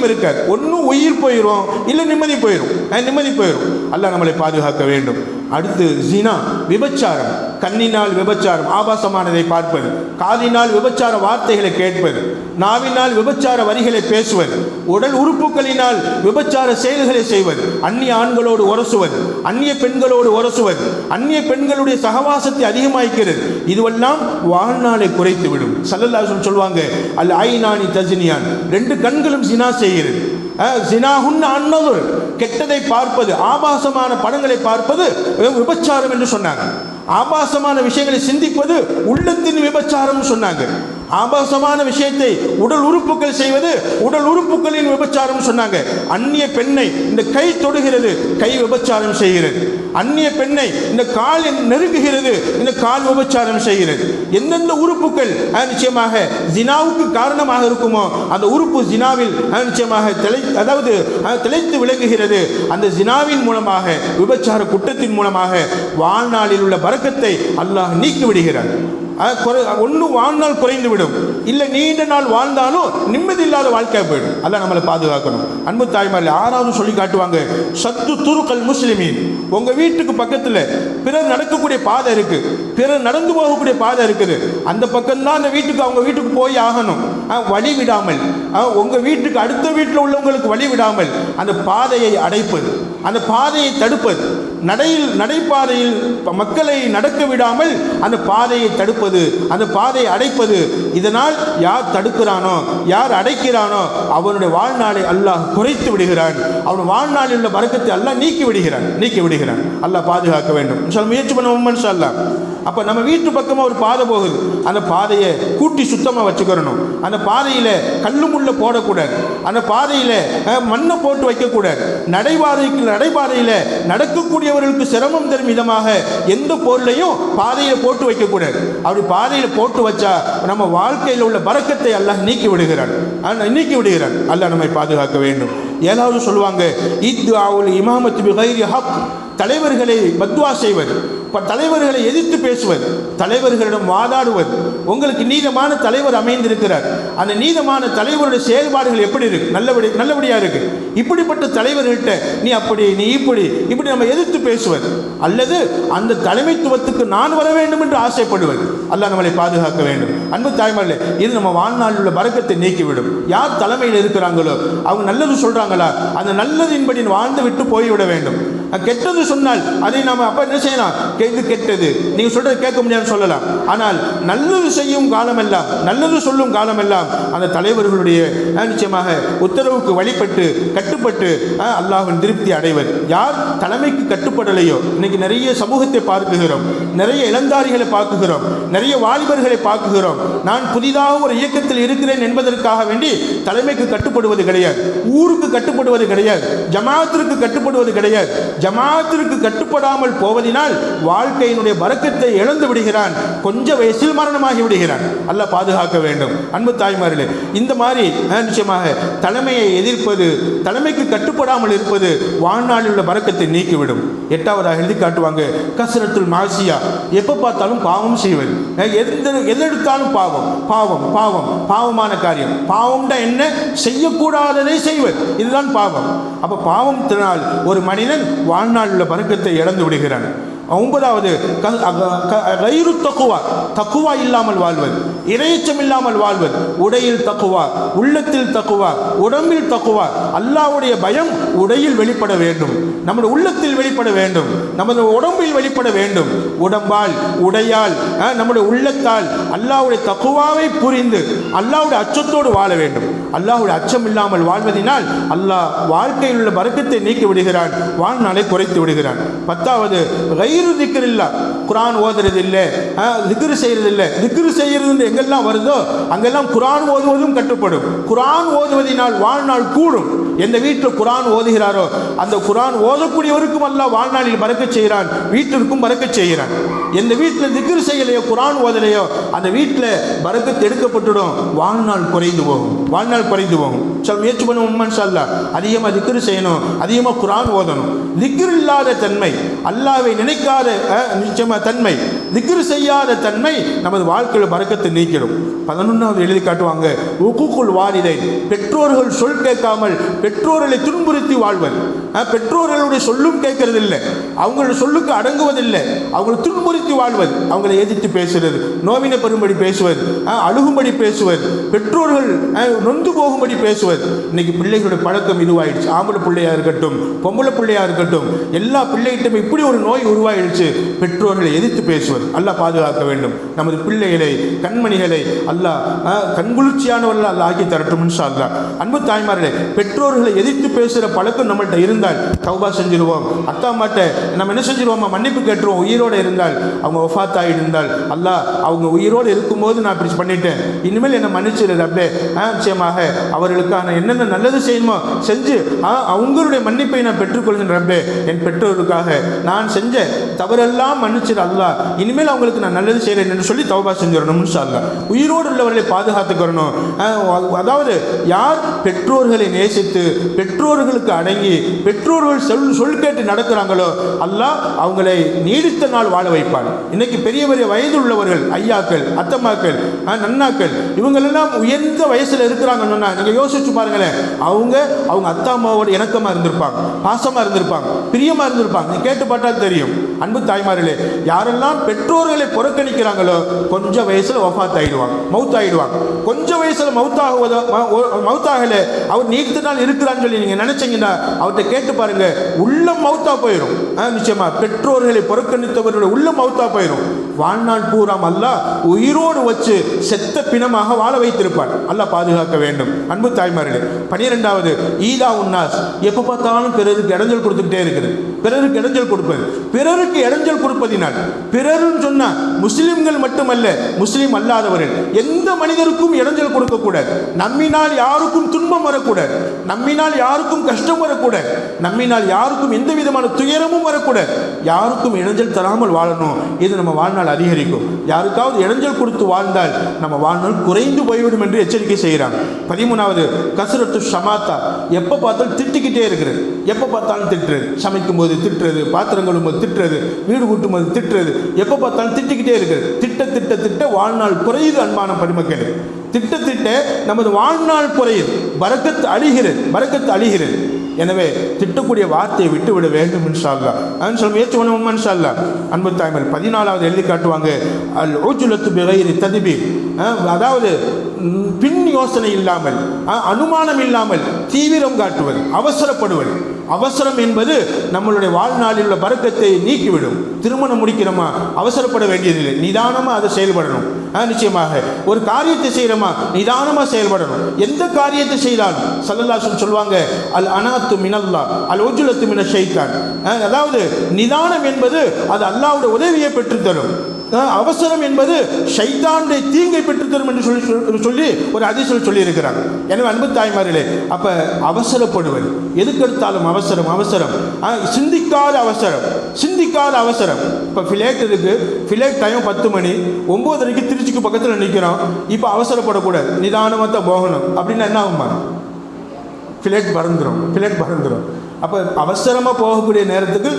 Speaker 1: இருக்காது. ஒன்னும் உயிர் போயிடும், இல்ல நிம்மதி போயிடும். அல்லாஹ் நம்மளை பாதுகாக்க வேண்டும். அடுத்து ஜினா, விபச்சாரம். கண்ணினால் விபச்சாரம், ஆபாசமானதை பார்ப்பது, காதினால் விபச்சார வார்த்தைகளை கேட்பது, நாவினால் விபச்சார வரிகளை பேசுவது, உடல் உறுப்புகளினால் விபச்சார செயல்களை செய்வது, அந்நிய ஆண்களோடு உரசுவது, அந்நிய பெண்களோடு உரசுவது, அந்நிய பெண்களுடைய சகவாசத்தை அதிகமாக்கிறது. இதுவெல்லாம் வாழ்நாளை குறைத்துவிடும். ஸல்லல்லாஹு அலைஹி வஸல்லம் சொல்வாங்க, அல் ஐனானி தஜ்னியான், ரெண்டு கண்களும் ஜினா செய்கிறது. ஜினாஹுன் அன்னதுர், கெட்டதை பார்ப்பது, ஆபாசமான படங்களை பார்ப்பது விபச்சாரம் என்று சொன்னாங்க. ஆபாசமான விஷயங்களை சிந்திப்பது உள்ளத்தின் விபச்சாரம் சொன்னாங்க. ஆபாசமான விஷயத்தை உடல் உறுப்புகள் செய்வது உடல் உறுப்புகளின் விபச்சாரம் சொன்னாங்க. அந்நிய பெண்ணை இந்த கை தொடுகிறது, கை விபச்சாரம் செய்கிறது. அந்நிய பெண்ணை இந்த கால் நெருங்குகிறது, இந்த கால் விபச்சாரம் செய்கிறது. எந்தெந்த உறுப்புகள் நிச்சயமாக ஜினாவுக்கு காரணமாக இருக்குமோ அந்த உறுப்பு ஜினாவில் நிச்சயமாக திளைத்து விளங்குகிறது. அந்த ஜினாவின் மூலமாக, விபச்சார குற்றத்தின் மூலமாக வாழ்நாளில் உள்ள பரக்கத்தை அல்லாஹ் நீக்கி விடுகிறார். ஒன்று வாழ்நாள் குறைந்து விடும், இல்லை நீண்ட நாள் வாழ்ந்தாலும் நிம்மதி இல்லாத வாழ்க்கையாக போயிடும். அல்லாஹ் நம்மளை பாதுகாக்கணும். அன்பு தாய்மார்கள், ஆறாவது சொல்லி காட்டுவாங்க, சத்து துருக்கல் முஸ்லிமீன். உங்க வீட்டுக்கு பக்கத்தில் பிறர் நடக்கக்கூடிய பாதை இருக்கு, பிறர் நடந்து போகக்கூடிய பாதை இருக்குது, அந்த பக்கம்தான் அந்த வீட்டுக்கு அவங்க வீட்டுக்கு போய் ஆகணும். வழி விடாமல், உங்க வீட்டுக்கு அடுத்த வீட்டில் உள்ளவங்களுக்கு வழி விடாமல் அந்த பாதையை அடைப்பது, அந்த பாதையை தடுப்பது, நடைபாதையில் மக்களை நடக்க விடாமல் அந்த பாதையை தடுப்பது, அந்த பாதையை அடைப்பது. இதனால் யார் தடுக்கிறானோ, யார் அடைக்கிறானோ அவனுடைய வாழ்நாளை அல்லாஹ் குறைத்து விடுகிறான். அவன் வாழ்நாளில் உள்ள பரக்கத்தை அல்லாஹ் நீக்கி விடுகிறான். அல்லாஹ் பாதுகாக்க வேண்டும். முயற்சி பண்ணுவோம் இன்ஷா அல்லாஹ். அப்போ நம்ம வீட்டு பக்கமாக ஒரு பாதை போகுது, அந்த பாதையை கூட்டி சுத்தமாக வச்சுக்கிறணும். அந்த பாதையில் கல்லு முள்ள போடக்கூடாது, அந்த பாதையில் மண்ணை போட்டு வைக்கக்கூடாது. நடைபாதையில் நடக்கக்கூடியவர்களுக்கு சிரமம் தரும் விதமாக எந்த பொருளையும் பாதையில் போட்டு வைக்கக்கூடாது. அப்படி பாதையில் போட்டு வச்சா நம்ம வாழ்க்கையில் உள்ள பரக்கத்தை அல்லாஹ் நீக்கி விடுகிறான். அல்லாஹ் நம்மை பாதுகாக்க வேண்டும். ஏதாவது சொல்லுவாங்க, இத்ஆஉல் இமாமத்து பிகைரி ஹக், தலைவர்களை பத்வா செய்வது, தலைவர்களை எதிர்த்து பேசுவது, தலைவர்களிடம் வாதாடுவது. உங்களுக்கு நீதமான தலைவர் அமைந்திருக்கிறார், அந்த நீதமான தலைவருடைய செயல்பாடுகள் எப்படி இருக்கு? நல்லபடியா இருக்கு. இப்படிப்பட்ட தலைவர்கள்ட்ட நீ அப்படி நீ இப்படி நம்ம எதிர்த்து பேசுவது, அல்லது அந்த தலைமைத்துவத்துக்கு நான் வர வேண்டும் என்று ஆசைப்படுவது. அல்லாஹ் நம்மளை பாதுகாக்க வேண்டும். அன்பு தாய்மார்களே, இது நம்ம வாழ்நாளில் உள்ள பரக்கத்தை நீக்கிவிடும். யார் தலைமையில் இருக்கிறாங்களோ அவங்க நல்லது சொல்றாங்களா, அந்த நல்லதின்படி வாழ்ந்து விட்டு போய்விட வேண்டும். கெட்டது சொன்னால் அதை நாம அப்ப என்ன செய்யலாம்? இது கெட்டது, நீங்க சொல்றது கேட்க முடியாதுன்னு சொல்லலாம். ஆனால் நல்லது செய்யும் காலமெல்லாம், நல்லது சொல்லும் காலமெல்லாம் அந்த தலைவர்களுடைய நிச்சயமாக உத்தரவுக்கு வழிபட்டு கட்டுப்பட்டு அல்லாஹ்வின் திருப்தி அடைவர். யார் தலைமைக்கு கட்டுப்படலையோ, இன்னைக்கு நிறைய சமூகத்தை பார்க்குகிறோம், நிறைய இளந்தாரிகளை பார்க்குகிறோம், நிறைய வாலிபர்களை பார்க்குகிறோம். நான் புதிதாக ஒரு இயக்கத்தில் இருக்கிறேன் என்பதற்காக வேண்டி தலைமைக்கு கட்டுப்படுவது கிடையாது, ஊருக்கு கட்டுப்படுவது கிடையாது, ஜமாத்திற்கு கட்டுப்படுவது கிடையாது. ஜமாத்திற்கு கட்டுப்படாமல் போவதினால் வாழ்க்கையினுடைய பரக்கத்தை இழந்து விடுகிறான், கொஞ்ச வயசில் மரணமாகி விடுகிறான். அல்லாஹ் பாதுகாக்க வேண்டும். அன்பு தாய்மார்களே, இந்த மாதிரி நிச்சயமாக தலைமையை எதிர்ப்பது, தலைமைக்கு கட்டுப்படாமல் இருப்பது வாழ்நாளில் உள்ள பரக்கத்தை நீக்கிவிடும். எட்டாவதாக எழுதி காட்டுவாங்க, கஸ்ரத்துல் மாசியா, எப்போ பார்த்தாலும் பாவம் செய்வது, எதெடுத்தாலும் பாவம் பாவம் பாவம், பாவமான காரியம். பாவம்னா என்ன? செய்யக்கூடாததை செய்வது, இதுதான் பாவம். அப்ப பாவத்தினால் ஒரு மனிதன் வாழ்நாள் உள்ள பரக்கத்தை இழந்து விடுகிறான். ஒன்பதாவது தக்குவா இல்லாமல் வாழ்வது, இறையச்சம் இல்லாமல் வாழ்வது. உடையில் தக்குவா, உள்ளத்தில் தக்குவா, உடம்பில் தக்குவா. அல்லாஹ்வுடைய பயம் உடையில் வெளிப்பட வேண்டும், நமது உள்ளத்தில் வெளிப்பட வேண்டும், நமது உடம்பில் வெளிப்பட வேண்டும். உடம்பால், உடையால், நம்முடைய உள்ளத்தால் அல்லாஹ்வுடைய தக்குவாவை புரிந்து அல்லாஹ்வுடைய அச்சத்தோடு வாழ வேண்டும். அல்லாஹ்வுடைய அச்சம் இல்லாமல் வாழ்வதனால் அல்லாஹ் வாழ்க்கையில் உள்ள பரக்கத்தை நீக்கி விடுகிறான், வாழ்நாளை குறைத்து விடுகிறான். பத்தாவது திக்ர் இல்ல, குர்ஆன் ஓதுறது இல்லை, திக்ர் செய்யறது இல்லை. திக்ர் செய்யறது எங்கெல்லாம் வருதோ அங்கெல்லாம் குர்ஆன் ஓதுவதும் கட்டுப்படும். குர்ஆன் ஓதுவதனால் வாழ்நாள் கூடும். எந்த வீட்டில் குர்ஆன் ஓதுகிறாரோ அந்த குர்ஆன் ஓதக்கூடியவருக்கும் அல்லாஹ் வாழ்நாளில் பரக்கத் செய்கிறான், வீட்டிற்கும் பரக்கத் செய்கிறான். எந்த வீட்டில் திக்ர் செய்யலையோ, குர்ஆன் ஓதலையோ, அந்த வீட்டில் பரக்கத் எடுக்கப்பட்டுடும், வாழ்நாள் குறைந்து போகும், வாழ்நாள் குறைந்து போகும். முயற்சி பண்ணுவோம் இன்ஷா அல்லாஹ். அதிகமாக திக்ர் செய்யணும், அதிகமாக குர்ஆன் ஓதணும். திக்ர் இல்லாத தன்மை, அல்லாஹ்வை நினைக்காத நிச்சயமா தன்மை, திக்ர் செய்யாத தன்மை நமது வாழ்க்கையில் பரக்கத்தை நீக்கிடும். 11வது எழுதி காட்டுவாங்க, உக்கூக்குல் வாலிதை, பெற்றோர்கள் சொல் கேட்காமல் பெற்றோர்களை துன்புறுத்தி வாழ்வது. பெற்றோர்களுடைய சொல்லும் கேட்கறதில்லை, அவங்களுடைய சொல்லுக்கு அடங்குவதில்லை, அவங்களை துன்புறுத்தி வாழ்வது, அவங்களை எதிர்த்து பேசுறது, நோவினை பெறும்படி பேசுவது, அழுகும்படி பேசுவது, பெற்றோர்கள் நொந்து போகும்படி பேசுவது. இன்னைக்கு பிள்ளைகளுடைய பழக்கம் இதுவாயிடுச்சு. ஆம்பளை பிள்ளையா இருக்கட்டும், பொம்பளை பிள்ளையா இருக்கட்டும், எல்லா பிள்ளைகிட்டும் இப்படி ஒரு நோய் உருவாயிடுச்சு, பெற்றோர்களை எதிர்த்து பேசுவது. அல்லாஹ் பாதுகாக்க வேண்டும். நமது பிள்ளைகளை, கண்மணிகளை அல்லாஹ் கண்குளிர்ச்சியானவர்கள் அல்லாஹ் ஆக்கி தரட்டும் இன்ஷா அல்லாஹ். அன்பு தாய்மார்களே, பெற்றோர்களை எதிர்த்து பேசுகிற பழக்கம் நம்மள்கிட்ட இருந்தால் தௌபா செஞ்சிருவோம். அத்தா அம்மாட்ட நம்ம என்ன செஞ்சிருவோம்? மன்னிப்பு கேட்டுருவோம். உயிரோடு இருந்தால், அவங்க வஃபாத் ஆகிட்டு இருந்தால், அல்லாஹ் அவங்க உயிரோடு இருக்கும்போது நான் இப்படி பண்ணிட்டேன், இனிமேல் என்னை மன்னிச்சிரு ரப்பே, நிச்சயமாக அவர்களுக்கான என்னென்ன நல்லது செய்யணுமோ செஞ்சு அவங்களுடைய மன்னிப்பை நான் பெற்றுக்கொள்கின்ற ரப்பே, என் பெற்றோருக்காக நான் செஞ்ச தவறெல்லாம் மன்னிச்சிரு அல்லாஹ், இனிமேல் அவங்களுக்கு நான் நல்லது செய்கிறேன் என்று சொல்லி தௌபா செஞ்சிடணும் இன்ஷா அல்லாஹ். உயிரோடு உள்ளவர்களை பாதுகாத்துக்கிறணும். அதாவது யார் பெற்றோர்களை நேசித்து பெற்றோர்களுக்கு அடங்கி பெற்றோர்கள் சொல் கேட்டு நடக்கிறாங்களோ அல்லாஹ் அவங்களை நீடித்த நாள் வாழ வைப்பான். இன்னைக்கு பெரிய பெரிய வயது உள்ளவர்கள், ஐயாக்கள், அத்தம்மாக்கள், நன்னாக்கள், இவங்களெல்லாம் உயர்ந்த வயசில் இருக்கிறாங்கன்னு சொன்னா நீங்க யோசிச்சு பாருங்களேன். அவங்க அத்தா அம்மாவோட இணக்கமா இருந்திருப்பாங்க, பாசமா இருந்திருப்பாங்க, பிரியமா இருந்திருப்பாங்க. நீ கேட்டு பார்த்தால் தெரியும். அன்பு தாய்மார்களே, யாரெல்லாம் பெற்றோர்களை புறக்கணிக்கிறாங்களோ கொஞ்சம் வயசுல வஃபாத் ஆயிடுவாங்க, மவுத் ஆயிடுவாங்க. கொஞ்சம் வயசுல மவுத்தாகல அவர் நீடித்த நாள் இருக்கிறான்னு சொல்லி நீங்க நினைச்சீங்கன்னா அவர்கிட்ட கேட்டு பாருங்க, உள்ளம் மவுத்தா போயிடும். நிச்சயமா பெற்றோர்களை புறக்கணித்தவர்களுடைய உள்ளம் மவுத்தா போயிடும். வாழ்நாள் பூராம் அல்லாஹ் உயிரோடு வச்சு செத்த பிணமாக வாழ வைத்திருப்பான். அல்லாஹ் பாதுகாக்க வேண்டும். அன்பு தாய்மார்களே, 12வது ஈதா உன்னாஸ், எப்ப பார்த்தாலும் பிறருக்கு இடைஞ்சல் கொடுத்துக்கிட்டே இருக்குது. பிறருக்கு இடைஞ்சல் கொடுப்பது, பிறருக்கு பிறருக்கு இடைஞ்சல் கொடுப்பதினால், பிறரும் சொன்னா முஸ்லிம்கள் மட்டுமல்ல முஸ்லிம் அல்லாதவர்கள் எந்த மனிதருக்கும் இடைஞ்சல் கொடுக்கக்கூடாது. நம்மினால் யாருக்கும் துன்பம் வரக்கூடாது, நம்மினால் யாருக்கும் கஷ்டம் வரக்கூடாது, நம்மினால் யாருக்கும் எந்த விதமான துயரமும் வரக்கூடாது. யாருக்கும் இடைஞ்சல் தராமல் வாழணும். இது நம்ம வாழ்நாள் அதிகரிக்கும். யாருக்காவது இடைஞ்சல் கொடுத்து வாழ்ந்தால் நம்ம வாழ்நாள் குறைந்து போய்விடும் என்று எச்சரிக்கை செய்கிறாங்க. 13வது கஸ்ரத்து ஷமாத்தா, எப்போ பார்த்தாலும் திட்டிக்கிட்டே இருக்கிறது, எப்போ பார்த்தாலும் திட்டுறது, சமைக்கும் போது திட்டுறது, பாத்திரம் கழுவும் போது திட்டுறது, வீடு கூட்டும் போது திட்டுறது, எப்போ பார்த்தாலும் திட்டிக்கிட்டே இருக்கிறது. திட்ட திட்ட திட்ட வாழ்நாள் குறையுது. அன்பான பெருமக்களே, திட்ட திட்ட நமது வாழ்நாள் குறையுது, பரக்கத்து அழிகிறது, பரக்கத்து அழிகிறது. எனவே திட்டக்கூடிய வார்த்தையை விட்டுவிட வேண்டும் இன்ஷா அல்லாஹ். அதன் சொல்ல முயற்சி பண்ணுவோம் இன்ஷா அல்லாஹ். அன்பு தாய்மார் 14வது எழுதி காட்டுவாங்க, அல் உஜ்லத்து பிகைரி தத்பீர், அதாவது பின் யோசனை இல்லாமல், அனுமானம் இல்லாமல் தீவிரம் காட்டுவது, அவசரப்படுவது. அவசரம் என்பது நம்மளுடைய வாழ்நாளில் உள்ள பரக்கத்தை நீக்கிவிடும். திருமணம் முடிக்கிறோமா, அவசரப்பட வேண்டியதில்லை, நிதானமாக அதை செயல்படணும். நிச்சயமாக ஒரு காரியத்தை செய்கிறோமா, நிதானமாக செயல்படணும். எந்த காரியத்தை செய்தாலும் ஸல்லல்லாஹு அலைஹி வஸல்லம் சொல்லுவாங்க, அல் அனாத்து மினல்லாஹ் அல் உஜ்லத்து மின ஷைத்தான். அதாவது நிதானம் என்பது அது அல்லாஹ்வுடைய உதவியை பெற்றுத்தரும், அவசரம் என்பது ஷைத்தானுடைய தீங்கை பெற்றுத்தரும் என்று சொல்லி ஒரு ஹதீஸில் சொல்லி இருக்கிறாங்க. எனவே அன்பு தாய்மார்களே, அப்போ அவசரப்படுவது, எதுக்கெடுத்தாலும் அவசரம் அவசரம், சிந்திக்காத அவசரம், சிந்திக்காத அவசரம். இப்போ ஃபிளைட் இருக்குது, ஃபிளைட் டைம் 10 மணி, 9:30 திருச்சிக்கு பக்கத்தில் நிற்கிறோம். இப்போ அவசரப்படக்கூடாது, நிதானமாக தான் போகணும். அப்படின்னா என்ன ஆகுமா, ஃபிளைட் பறந்துடும். அப்போ அவசரமாக போகக்கூடிய நேரத்துக்கு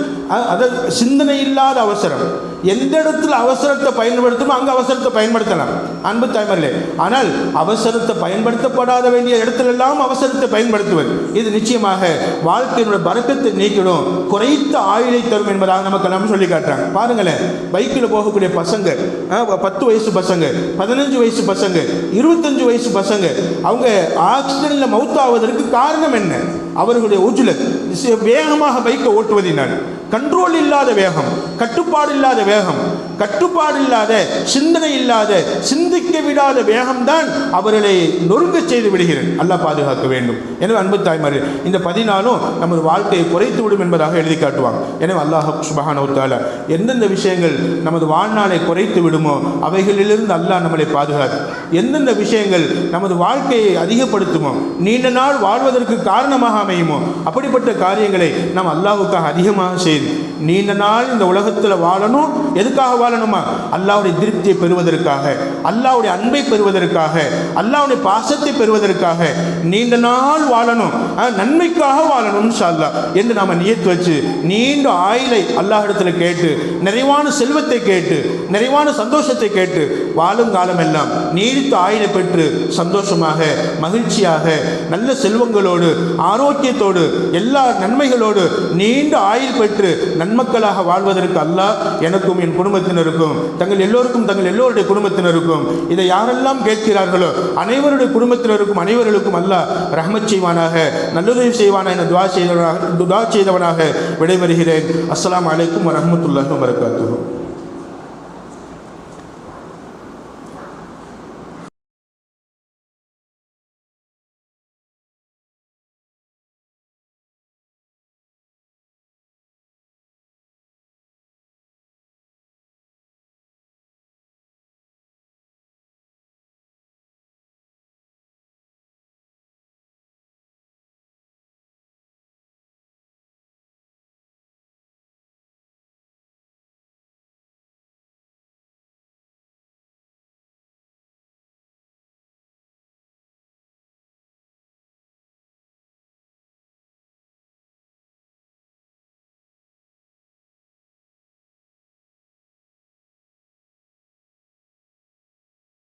Speaker 1: அதை சிந்தனை இல்லாத அவசரம். எந்த இடத்துல அவசரத்தை பயன்படுத்தணுமோ அங்கே அவசரத்தை பயன்படுத்தலாம் அன்பு தாய்மார்களே. ஆனால் அவசரத்தை பயன்படுத்தப்படாத வேண்டிய இடத்துலெல்லாம் அவசரத்தை பயன்படுத்துவது, இது நிச்சயமாக வாழ்க்கையினுடைய பரக்கத்தை நீக்கிடும், குறைத்த ஆயுளை தரும் என்பதாக நமக்கு நம்ம சொல்லி காட்டுறாங்க. பாருங்களேன், பைக்கில் போகக்கூடிய பசங்க, 10 வயசு பசங்க, 15 வயசு பசங்க, 25 வயசு பசங்க, அவங்க ஆக்சிடென்ட்ல மவுத்தாவதற்கு காரணம் என்ன? அவர்களுடைய உஜ்லத், வேகமாக பைக்கை ஓட்டுவதினால், கண்ட்ரோல் இல்லாத வேகம், கட்டுப்பாடு இல்லாத வேகம், கட்டுப்பாடு இல்லாத, சிந்தனை இல்லாத, சிந்திக்க விடாத வேகம்தான் அவர்களை நொறுங்க செய்து விடுகிறது. அல்லாஹ் பாதுகாக்க வேண்டும். எனவே அன்பு தாய்மாரே, இந்த 14 நமது வாழ்க்கையை குறைத்து விடும் என்பதாக எழுதி காட்டுவாங்க. எனவே அல்லாஹ் சுப்ஹானஹு வ தஆலா எந்தெந்த விஷயங்கள் நமது வாழ்நாளை குறைத்து விடுமோ அவைகளிலிருந்து அல்லாஹ் நம்மளை பாதுகாத்து, எந்தெந்த விஷயங்கள் நமது வாழ்க்கையை அதிகப்படுத்துமோ, நீண்ட நாள் வாழ்வதற்கு காரணமாக அமையுமோ, அப்படிப்பட்ட காரியங்களை நாம் அல்லாஹ்வுக்காக அதிகமாக செய்து நீண்ட நாள் இந்த உலகத்தில் வாழணும். எதுக்காக வாழணுமா? அல்லாஹ்வுடைய திருப்தியை பெறுவதற்காக, அல்லாஹ்வுடைய அன்பை பெறுவதற்காக, அல்லாஹ்வுடைய பாசத்தை பெறுவதற்காக நீண்ட நாள் வாழணும், நன்மைக்காக வாழணும் இன்ஷா அல்லாஹ் என்று நாம் நியத்து வச்சு நீண்ட ஆயுளை அல்லாஹ்விடத்தில் கேட்டு, நிறைவான செல்வத்தை கேட்டு, நிறைவான சந்தோஷத்தை கேட்டு, வாழும் காலமெல்லாம் நீடித்த ஆயுளை பெற்று சந்தோஷமாக, மகிழ்ச்சியாக, நல்ல செல்வங்களோடு, ஆரோக்கியத்தோடு, எல்லா நன்மைகளோடு நீண்ட ஆயுள் பெற்று நன்மக்களாக வாழ்வதற்கு அல்லாஹ் எனக்கும் என் குடும்பத்தினருக்கும், தங்கள் எல்லோருடைய குடும்பத்தினருக்கும், இதை யாரெல்லாம் கேட்கிறார்களோ அனைவருடைய குடும்பத்தினருக்கும் அனைவர்களுக்கும் அல்லாஹ் ரஹ்மத் செய்வானாக, நல்லுதவி செய்வானா என துஆ செய்தவனாக விடைபெறுகிறேன். அஸ்ஸலாமு அலைக்கும் வரஹ்மத்துல்லாஹி வபரகாத்துஹு.